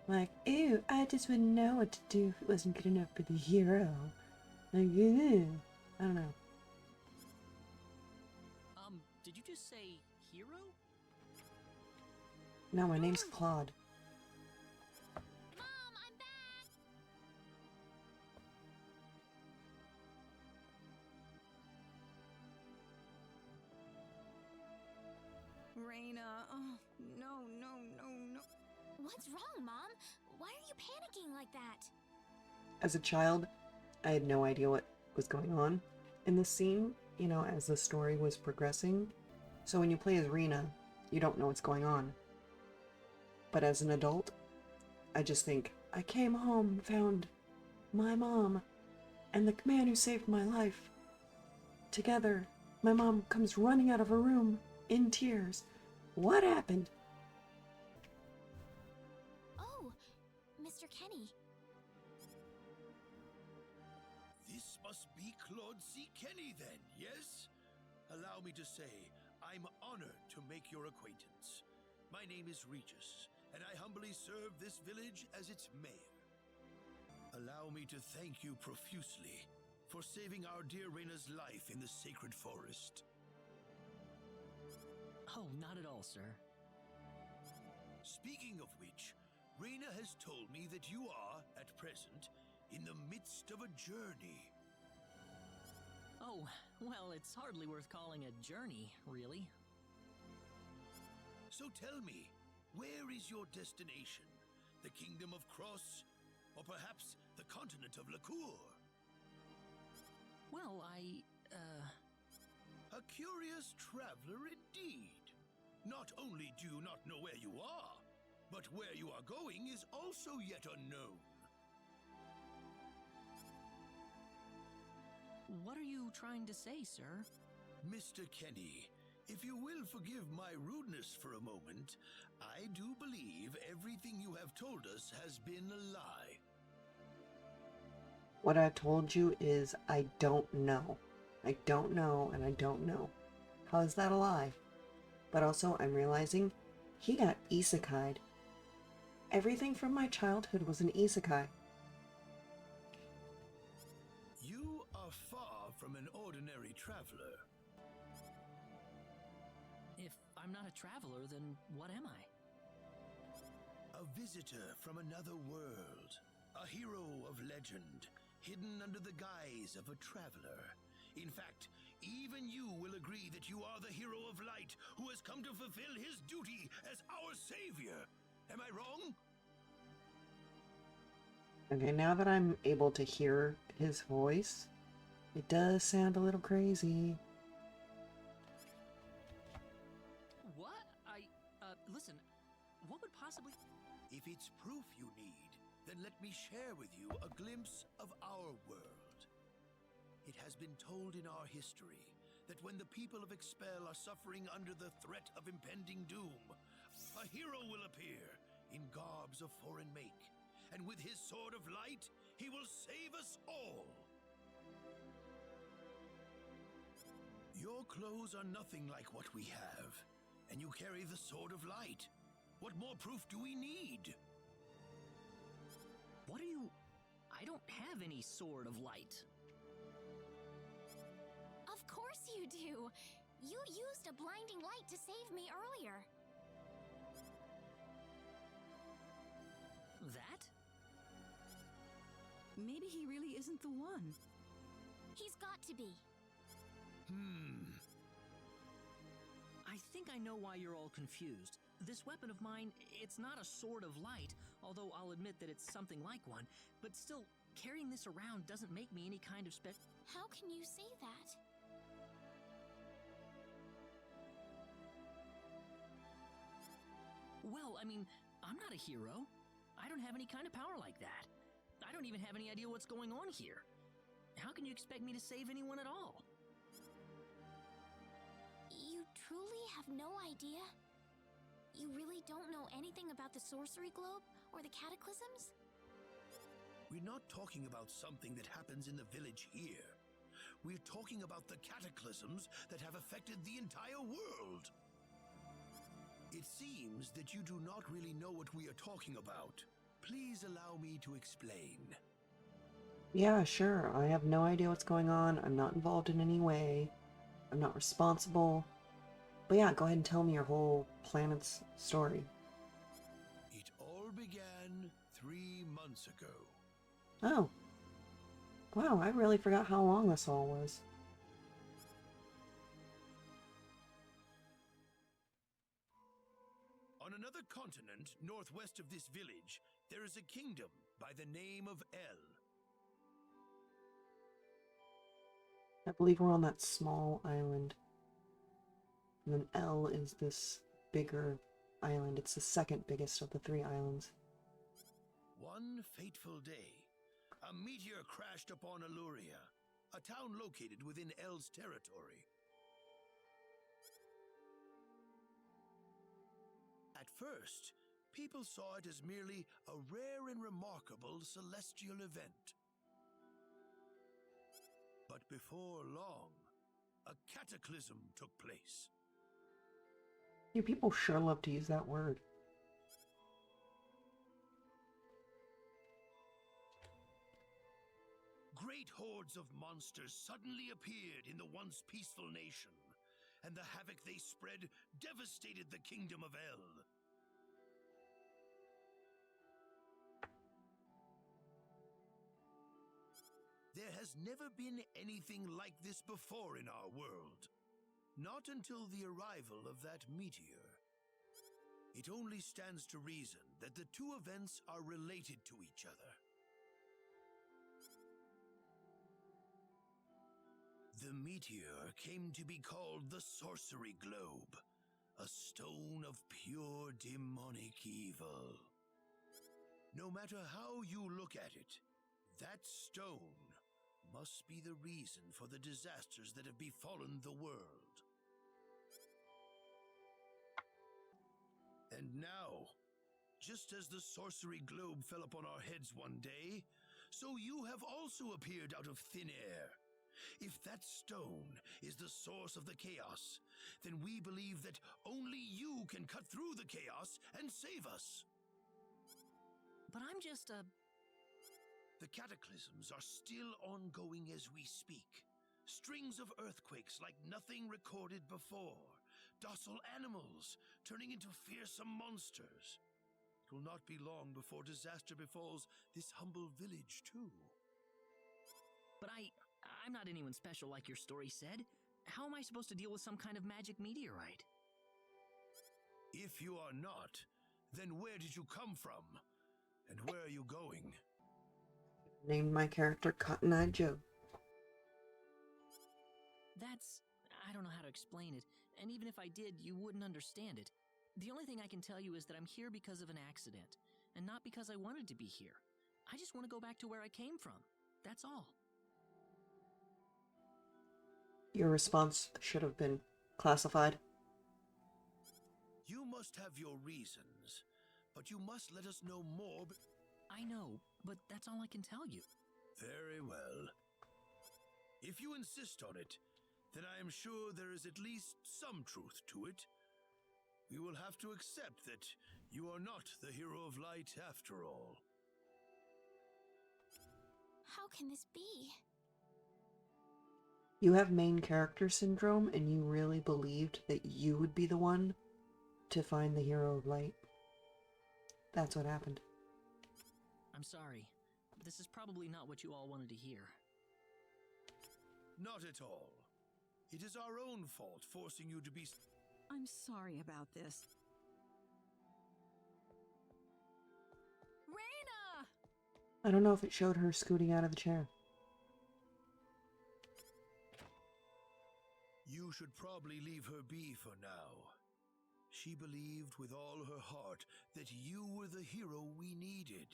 Like, ew, I just wouldn't know what to do if it wasn't good enough for the hero. Like, ew. I don't know. Did you just say hero? No, my name's Claude. Mom, I'm back! Raina, oh, no, no, no, no. What's wrong, Mom? Why are you panicking like that? As a child, I had no idea what was going on in the scene, you know, as the story was progressing. So when you play as Rena, you don't know what's going on. But as an adult, I just think, I came home, found my mom, and the man who saved my life. Together, my mom comes running out of her room, in tears. What happened? Oh, Mr. Kenny. This must be Claude C. Kenny then, yes? Allow me to say, I'm honored to make your acquaintance. My name is Regis, and I humbly serve this village as its mayor. Allow me to thank you profusely for saving our dear Reina's life in the sacred forest. Oh, not at all, sir. Speaking of which, Reyna has told me that you are, at present, in the midst of a journey. Oh, well, it's hardly worth calling a journey, really. So tell me, where is your destination? The Kingdom of Cross? Or perhaps the continent of Lacour? Well, A curious traveler indeed. Not only do you not know where you are, but where you are going is also yet unknown. What are you trying to say, sir? Mr. Kenny, if you will forgive my rudeness for a moment, I do believe everything you have told us has been a lie. What I've told you is I don't know. I don't know and I don't know. How is that a lie? But also I'm realizing he got isekai'd. Everything from my childhood was an isekai. You are far from an ordinary traveler. If I'm not a traveler, then what am I? A visitor from another world. A hero of legend, hidden under the guise of a traveler. In fact, even you will agree that you are the hero of light who has come to fulfill his duty as our savior. Am I wrong? Okay, now that I'm able to hear his voice, it does sound a little crazy. What? Listen, what would possibly... If it's proof you need, then let me share with you a glimpse of our world. It has been told in our history that when the people of Expel are suffering under the threat of impending doom, a hero will appear in garbs of foreign make, and with his sword of light, he will save us all. Your clothes are nothing like what we have, and you carry the sword of light. What more proof do we need? What are you... I don't have any sword of light. Of course you do! You used a blinding light to save me earlier. That? Maybe he really isn't the one. He's got to be. I think I know why you're all confused. This weapon of mine, it's not a sword of light, although I'll admit that it's something like one, but still, carrying this around doesn't make me any kind of How can you say that? Well, I mean, I'm not a hero. I don't have any kind of power like that. I don't even have any idea what's going on here. How can you expect me to save anyone at all? You truly have no idea? You really don't know anything about the sorcery globe or the cataclysms? We're not talking about something that happens in the village here. We're talking about the cataclysms that have affected the entire world. It seems that you do not really know what we are talking about. Please allow me to explain. Yeah, sure. I have no idea what's going on. I'm not involved in any way. I'm not responsible. But yeah, go ahead and tell me your whole planet's story. It all began 3 months ago. Oh. Wow, I really forgot how long this all was. On another continent, northwest of this village, there is a kingdom by the name of El. I believe we're on that small island. And then L is this bigger island. It's the second biggest of the 3 islands. One fateful day, a meteor crashed upon Aluria, a town located within El's territory. At first, people saw it as merely a rare and remarkable celestial event. But before long, a cataclysm took place. You people sure love to use that word. Great hordes of monsters suddenly appeared in the once peaceful nation, and the havoc they spread devastated the kingdom of El. has never been anything like this before in our world. Not until the arrival of that meteor. It only stands to reason that the two events are related to each other. The meteor came to be called the Sorcery Globe, a stone of pure demonic evil. No matter how you look at it, that stone must be the reason for the disasters that have befallen the world. And now, just as the sorcery globe fell upon our heads one day, so you have also appeared out of thin air. If that stone is the source of the chaos, then we believe that only you can cut through the chaos and save us. But I'm just a... The cataclysms are still ongoing as we speak. Strings of earthquakes like nothing recorded before. Docile animals turning into fearsome monsters. It will not be long before disaster befalls this humble village, too. But I'm not anyone special like your story said. How am I supposed to deal with some kind of magic meteorite? If you are not, then where did you come from? And where are you going? Named my character Cotton Eye Joe. I don't know how to explain it, and even if I did, you wouldn't understand it. The only thing I can tell you is that I'm here because of an accident, and not because I wanted to be here. I just want to go back to where I came from. That's all. Your response should have been classified. You must have your reasons, but you must let us know more. I know, but that's all I can tell you. Very well. If you insist on it, then I am sure there is at least some truth to it. We will have to accept that you are not the hero of light after all. How can this be? You have main character syndrome, and you really believed that you would be the one to find the hero of light. That's what happened. I'm sorry. This is probably not what you all wanted to hear. Not at all. It is our own fault forcing you to be... I'm sorry about this. Raina! I don't know if it showed her scooting out of the chair. You should probably leave her be for now. She believed with all her heart that you were the hero we needed.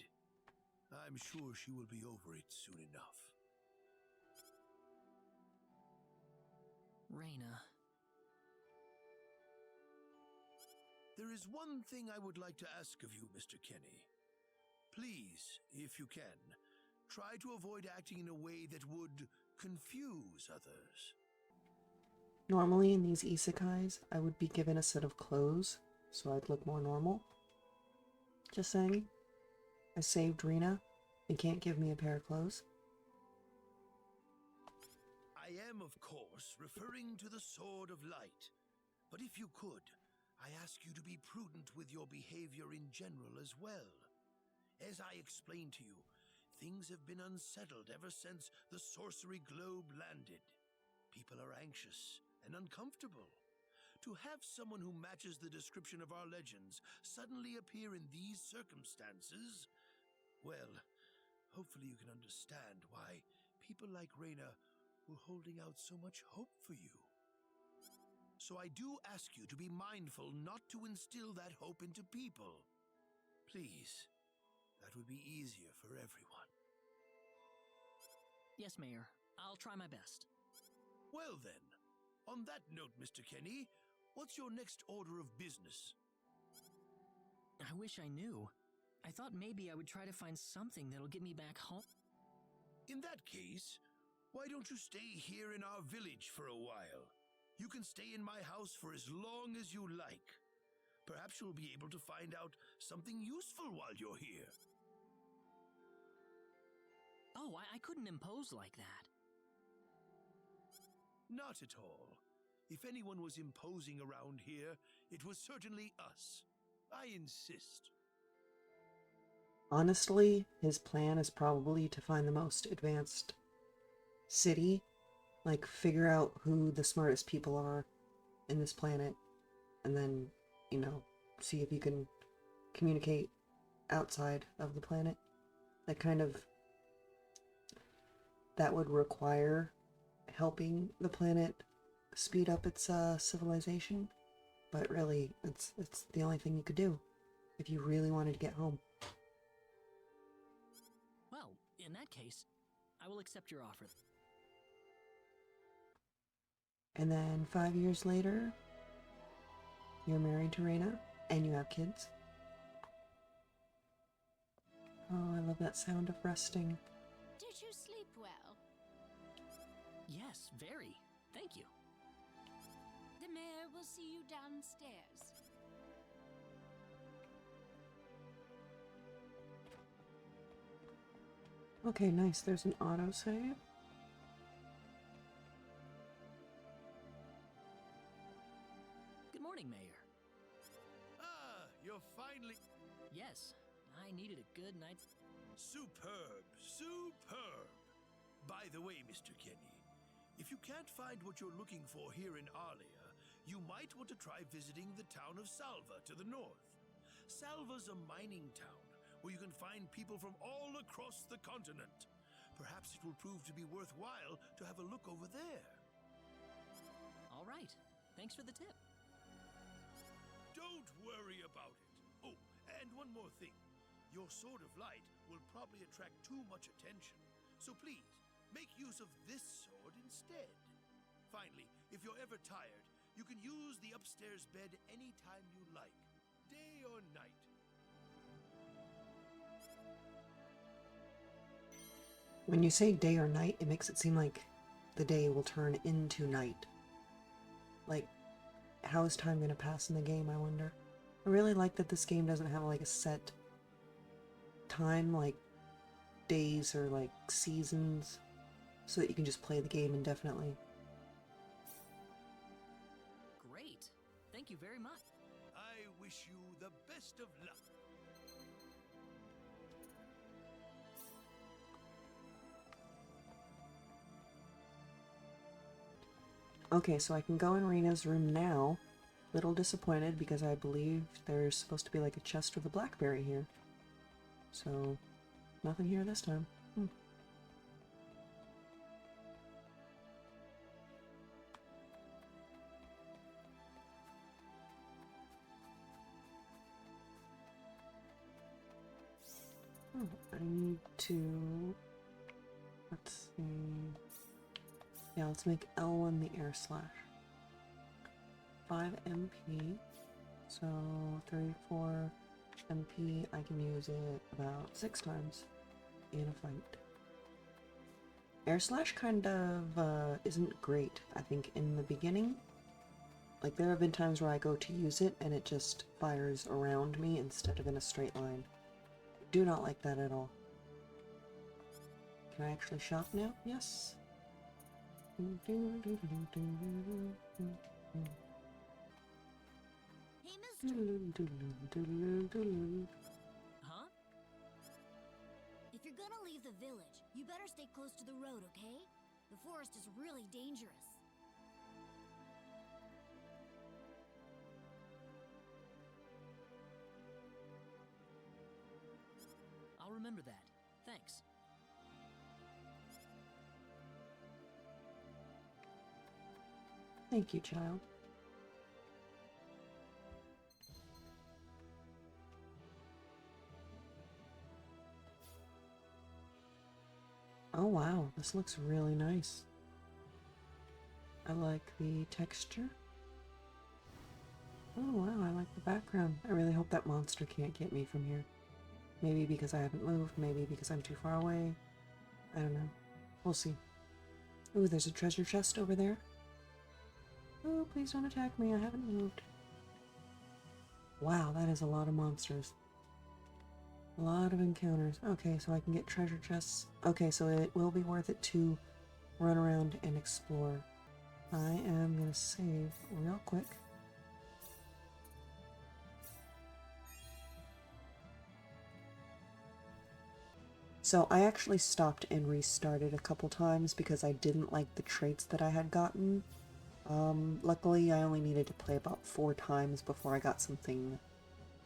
I'm sure she will be over it soon enough. Raina. There is one thing I would like to ask of you, Mr. Kenny. Please, if you can, try to avoid acting in a way that would confuse others. Normally in these isekais, I would be given a set of clothes, so I'd look more normal. Just saying. I saved Rena. They can't give me a pair of clothes. I am, of course, referring to the Sword of Light. But if you could, I ask you to be prudent with your behavior in general as well. As I explained to you, things have been unsettled ever since the Sorcery Globe landed. People are anxious and uncomfortable. To have someone who matches the description of our legends suddenly appear in these circumstances, well, hopefully you can understand why people like Raina were holding out so much hope for you. So I do ask you to be mindful not to instill that hope into people. Please, that would be easier for everyone. Yes, Mayor. I'll try my best. Well then, on that note, Mr. Kenny, what's your next order of business? I wish I knew. I thought maybe I would try to find something that'll get me back home. In that case, why don't you stay here in our village for a while? You can stay in my house for as long as you like. Perhaps you'll be able to find out something useful while you're here. Oh, I couldn't impose like that. Not at all. If anyone was imposing around here, it was certainly us. I insist. Honestly, his plan is probably to find the most advanced city, like figure out who the smartest people are in this planet, and then, you know, see if you can communicate outside of the planet. That would require helping the planet speed up its civilization, but really it's the only thing you could do if you really wanted to get home. Well, in that case, I will accept your offer. And then 5 years later, you're married to Reina, and you have kids. Oh, I love that sound of resting. Did you sleep well? Yes, very. Thank you. The mayor will see you downstairs. Okay, nice. There's an autosave. Good morning, Mayor. Ah, you're finally... Yes, I needed a good night's... Superb, superb. By the way, Mr. Kenny, if you can't find what you're looking for here in Arlia, you might want to try visiting the town of Salva to the north. Salva's a mining town where you can find people from all across the continent. Perhaps it will prove to be worthwhile to have a look over there. All right. Thanks for the tip. Don't worry about it. Oh, and one more thing. Your sword of light will probably attract too much attention. So please, make use of this sword instead. Finally, if you're ever tired, you can use the upstairs bed anytime you like, day or night. When you say day or night, it makes it seem like the day will turn into night. Like, how is time going to pass in the game, I wonder? I really like that this game doesn't have like a set time, like days or like seasons, so that you can just play the game indefinitely. Great. Thank you very much. I wish you the best of luck. Okay, so I can go in Rena's room now. Little disappointed because I believe there's supposed to be like a chest with a blackberry here. So, nothing here this time. Oh, I need to... Let's see... Yeah, let's make L1 the air slash. 5 MP. So 34 MP, I can use it about 6 times in a fight. Air slash kind of isn't great, I think, in the beginning. Like, there have been times where I go to use it and it just fires around me instead of in a straight line. Do not like that at all. Can I actually shop now? Yes. Hey, mister. Huh? If you're gonna leave the village, you better stay close to the road, okay? The forest is really dangerous. I'll remember that. Thanks. Thank you, child. Oh wow, this looks really nice. I like the texture. Oh wow, I like the background. I really hope that monster can't get me from here. Maybe because I haven't moved, maybe because I'm too far away. I don't know. We'll see. Ooh, there's a treasure chest over there. Oh, please don't attack me, I haven't moved. Wow, that is a lot of monsters. A lot of encounters. Okay, so I can get treasure chests. Okay, so it will be worth it to run around and explore. I am gonna save real quick. So I actually stopped and restarted a couple times because I didn't like the traits that I had gotten. Luckily I only needed to play about 4 times before I got something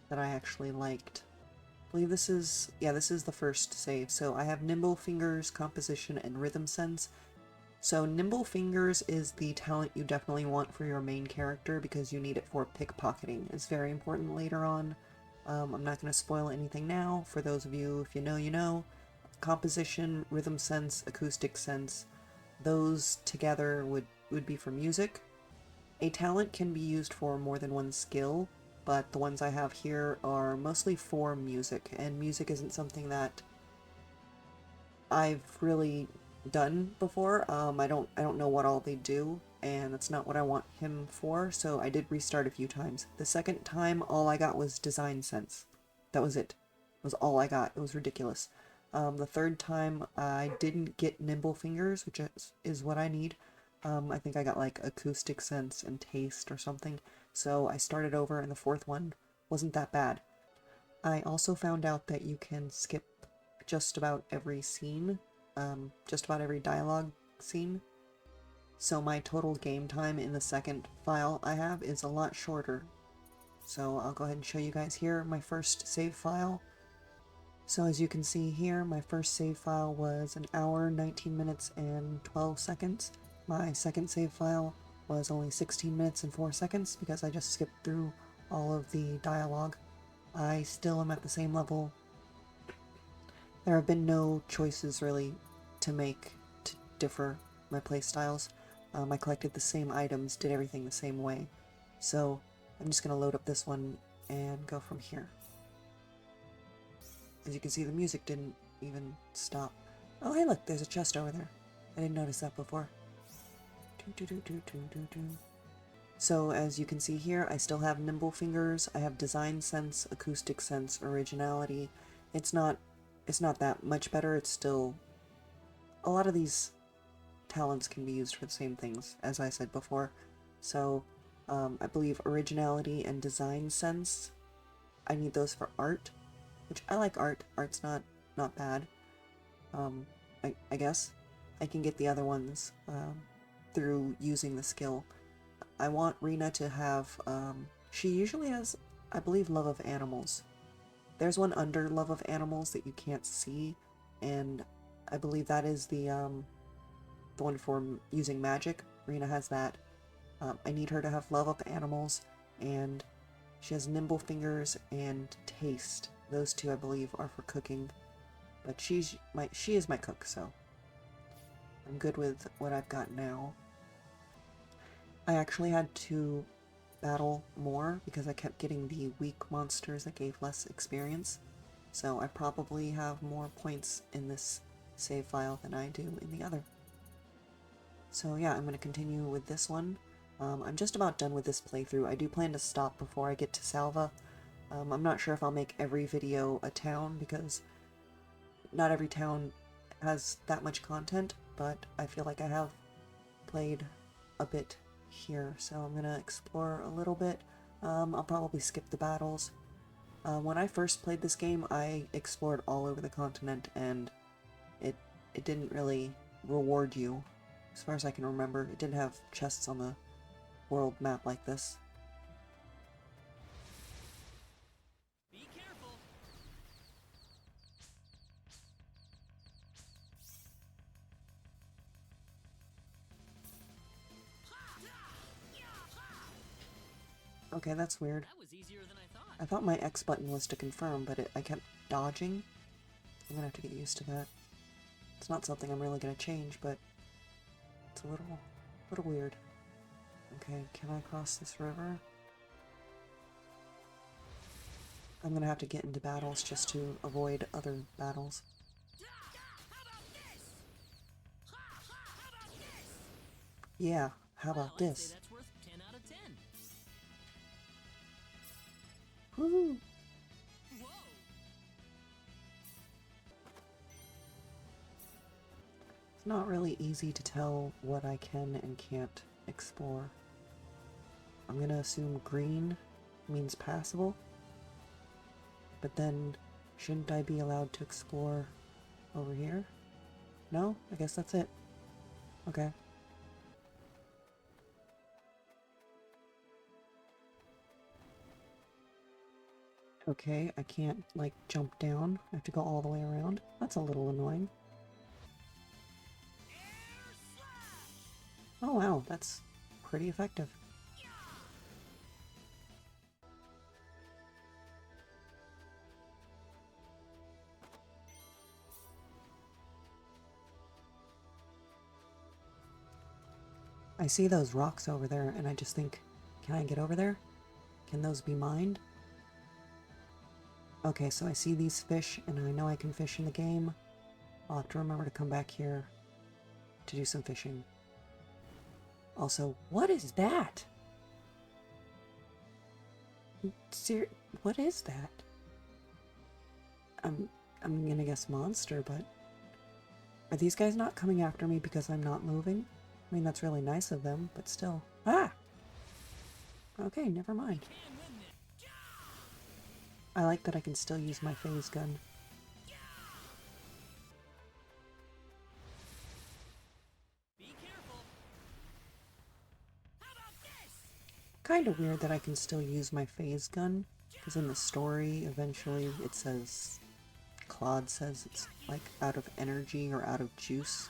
that I actually liked. I believe this is, yeah, this is the first save. So I have Nimble Fingers, Composition, and Rhythm Sense. So Nimble Fingers is the talent you definitely want for your main character because you need it for pickpocketing. It's very important later on. I'm not going to spoil anything now. For those of you, if you know, you know. Composition, Rhythm Sense, Acoustic Sense, those together would be for music. A talent can be used for more than one skill, but the ones I have here are mostly for music, and music isn't something that I've really done before. I don't know what all they do, and that's not what I want him for, so I did restart a few times. The second time, all I got was Design Sense. That was it. It was all I got. It was ridiculous. The third time, I didn't get Nimble Fingers, which is what I need. I think I got like Acoustic Sense and Taste or something, so I started over, and the fourth one wasn't that bad. I also found out that you can skip just about every scene, just about every dialogue scene. So my total game time in the second file I have is a lot shorter. So I'll go ahead and show you guys here my first save file. So as you can see here, my first save file was 1 hour, 19 minutes, and 12 seconds. My second save file was only 16 minutes and 4 seconds because I just skipped through all of the dialogue. I still am at the same level. There have been no choices really to make to differ my playstyles. I collected the same items, did everything the same way. So I'm just going to load up this one and go from here. As you can see, the music didn't even stop. Oh, hey, look, there's a chest over there. I didn't notice that before. So as you can see here, I still have Nimble Fingers, I have Design Sense, Acoustic Sense, Originality. It's not that much better. It's still, a lot of these talents can be used for the same things, as I said before. So I believe Originality and Design Sense, I need those for art, which I like art. Art's not bad. I guess I can get the other ones through using the skill. I want Rena to have, she usually has, I believe, Love of Animals. There's one under Love of Animals that you can't see, and I believe that is the one for using magic. Rena has that. I need her to have Love of Animals, and she has Nimble Fingers and Taste. Those two, I believe, are for cooking, but she is my cook, so I'm good with what I've got now. I actually had to battle more because I kept getting the weak monsters that gave less experience, so I probably have more points in this save file than I do in the other. So yeah, I'm going to continue with this one. I'm just about done with this playthrough. I do plan to stop before I get to Salva. I'm not sure if I'll make every video a town because not every town has that much content, but I feel like I have played a bit here, so I'm gonna explore a little bit. I'll probably skip the battles. When I first played this game, I explored all over the continent, and it didn't really reward you, as far as I can remember. It didn't have chests on the world map like this. Be careful. Okay, that's weird. That was easier than I thought. I thought my X button was to confirm, but I kept dodging. I'm gonna have to get used to that. It's not something I'm really gonna change, but it's a little weird. Okay, can I cross this river? I'm gonna have to get into battles just to avoid other battles. Yeah, how about I'd say this? that's worth 10 out of 10. Woo! Whoa. It's not really easy to tell what I can and can't explore. I'm gonna assume green means passable, but then shouldn't I be allowed to explore Over here? No? I guess that's it. Okay. Okay, I can't, like, jump down. I have to go all the way around. That's a little annoying. Oh wow, that's pretty effective. I see those rocks over there and I just think, can I get over there? Can those be mined? Okay, so I see these fish and I know I can fish in the game. I'll have to remember to come back here to do some fishing. Also, what is that? What is that? I'm gonna guess monster, but are these guys not coming after me because I'm not moving? I mean, that's really nice of them, but still. Ah! Okay, never mind. I like that I can still use my phase gun. Kind of weird that I can still use my phase gun, because in the story, eventually it says, Claude says it's like out of energy or out of juice.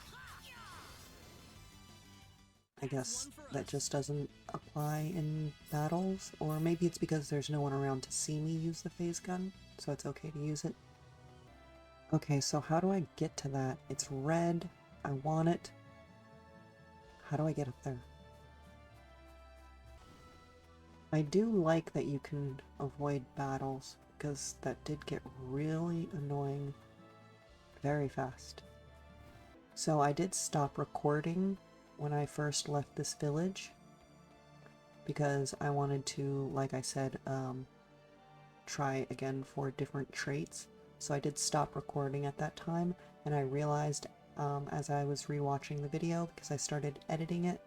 I guess that just doesn't apply in battles, or maybe it's because there's no one around to see me use the phase gun, so it's okay to use it. Okay, so how do I get to that? It's red, I want it. How do I get up there? I do like that you can avoid battles, because that did get really annoying very fast. So I did stop recording when I first left this village, because I wanted to, like I said, try again for different traits. So I did stop recording at that time, and I realized as I was rewatching the video, because I started editing it,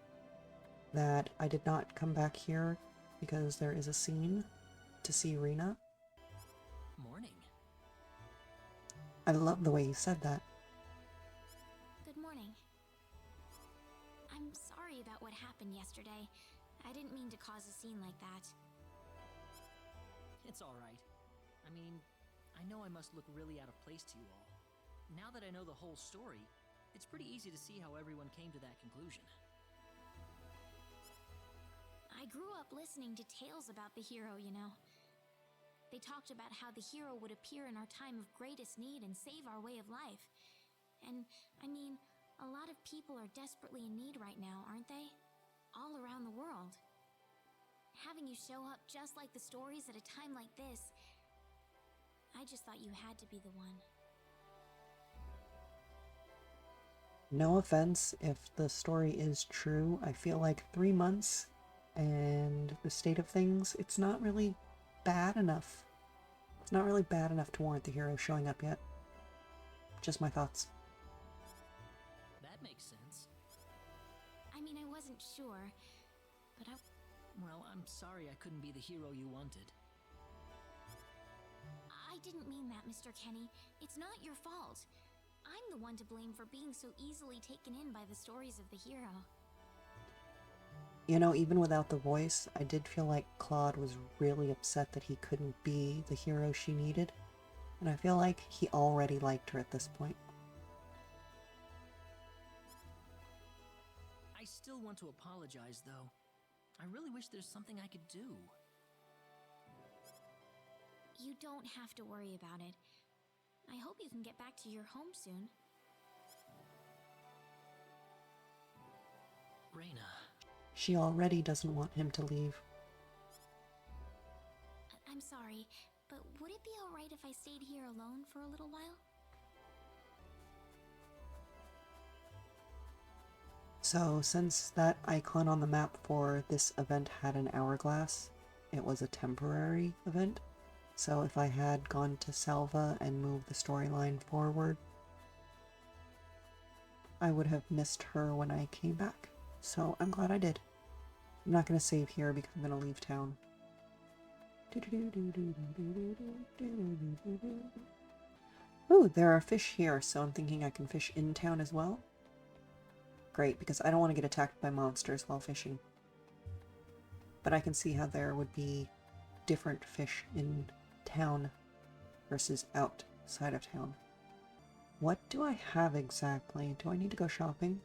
that I did not come back here because there is a scene to see Rena. Morning. I love the way you said that. Good morning. I'm sorry about what happened yesterday. I didn't mean to cause a scene like that. It's alright. I mean, I know I must look really out of place to you all. Now that I know the whole story, it's pretty easy to see how everyone came to that conclusion. I grew up listening to tales about the hero, you know. They talked about how the hero would appear in our time of greatest need and save our way of life. And, I mean, a lot of people are desperately in need right now, aren't they? All around the world. Having you show up just like the stories at a time like this, I just thought you had to be the one. No offense if the story is true, I feel like 3 months and the state of things, it's not really bad enough. It's not really bad enough to warrant the hero showing up yet. Just my thoughts. That makes sense. I mean, I wasn't sure, but Well, I'm sorry I couldn't be the hero you wanted. I didn't mean that, Mr. Kenny. It's not your fault. I'm the one to blame for being so easily taken in by the stories of the hero. You know, even without the voice, I did feel like Claude was really upset that he couldn't be the hero she needed. And I feel like he already liked her at this point. I still want to apologize, though. I really wish there's something I could do. You don't have to worry about it. I hope you can get back to your home soon. Reyna. She already doesn't want him to leave. I'm sorry, but would it be alright if I stayed here alone for a little while? So, since that icon on the map for this event had an hourglass, it was a temporary event. So if I had gone to Salva and moved the storyline forward, I would have missed her when I came back. So I'm glad I did. I'm not going to save here because I'm going to leave town. Ooh, there are fish here, so I'm thinking I can fish in town as well. Great, because I don't want to get attacked by monsters while fishing. But I can see how there would be different fish in town versus outside of town. What do I have exactly? Do I need to go shopping?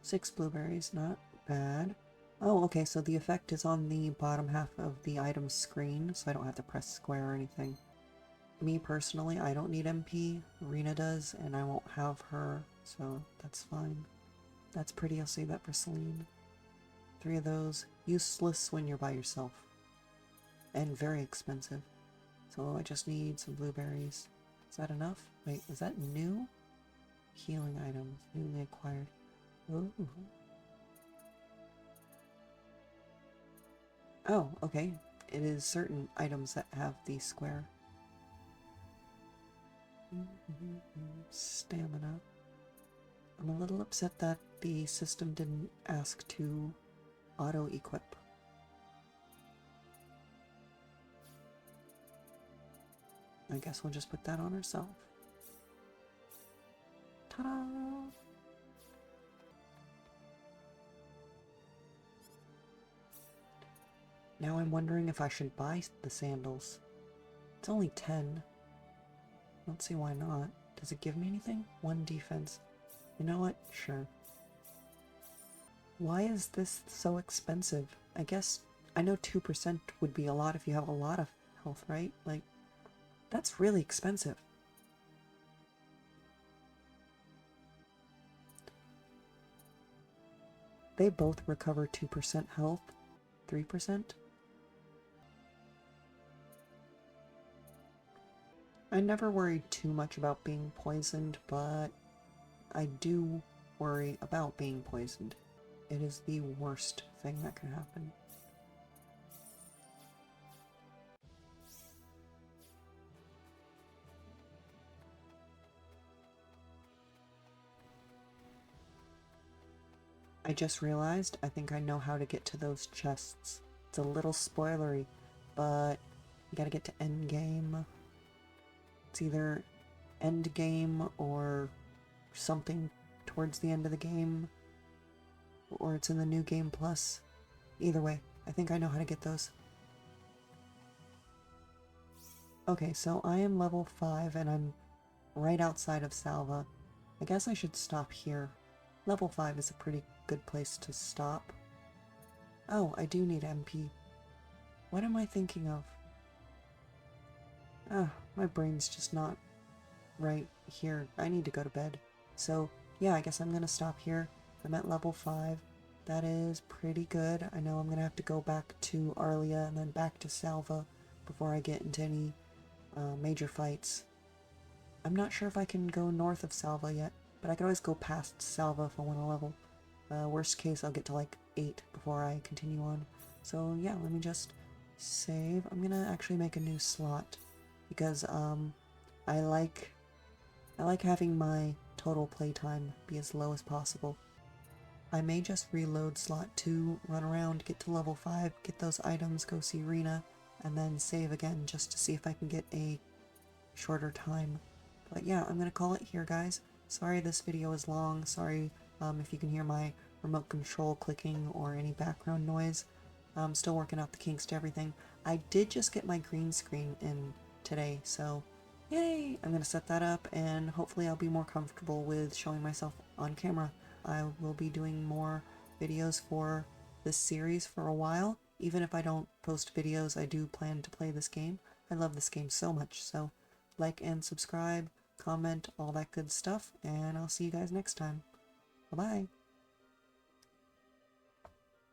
6 blueberries, not bad. Oh, okay, so the effect is on the bottom half of the item screen, so I don't have to press square or anything. Me personally, I don't need MP. Rena does, and I won't have her, so that's fine. That's pretty, I'll save that for Celine. 3 of those. Useless when you're by yourself. And very expensive. So I just need some blueberries. Is that enough? Wait, is that new? Healing items, newly acquired. Ooh. Oh, okay. It is certain items that have the square. Stamina. I'm a little upset that the system didn't ask to auto-equip. I guess we'll just put that on ourselves. Ta-da! Now I'm wondering if I should buy the sandals. It's only 10. I don't see why not. Does it give me anything? 1 defense. You know what? Sure. Why is this so expensive? I guess I know 2% would be a lot if you have a lot of health, right? Like, that's really expensive. They both recover 2% health. 3%? I never worried too much about being poisoned, but I do worry about being poisoned. It is the worst thing that can happen. I just realized I think I know how to get to those chests. It's a little spoilery, but you gotta get to endgame. It's either endgame or something towards the end of the game, or it's in the new game plus. Either way, I think I know how to get those. Okay, so I am level 5 and I'm right outside of Salva. I guess I should stop here. Level 5 is a pretty good place to stop. Oh, I do need MP. What am I thinking of? Ah, my brain's just not right here. I need to go to bed. So, yeah, I guess I'm gonna stop here. I'm at level 5. That is pretty good. I know I'm gonna have to go back to Arlia and then back to Salva before I get into any major fights. I'm not sure if I can go north of Salva yet, but I can always go past Salva if I want to level. Worst case, I'll get to like 8 before I continue on. So yeah, let me just save. I'm gonna actually make a new slot because I like having my total playtime be as low as possible. I may just reload slot 2, run around, get to level 5, get those items, go see Rena, and then save again just to see if I can get a shorter time. But yeah, I'm gonna call it here, guys. Sorry this video is long. Sorry if you can hear my remote control clicking or any background noise. I'm still working out the kinks to everything. I did just get my green screen in today, so yay! I'm gonna set that up and hopefully I'll be more comfortable with showing myself on camera. I will be doing more videos for this series for a while. Even if I don't post videos, I do plan to play this game. I love this game so much, so like and subscribe, comment, all that good stuff, and I'll see you guys next time. Bye-bye!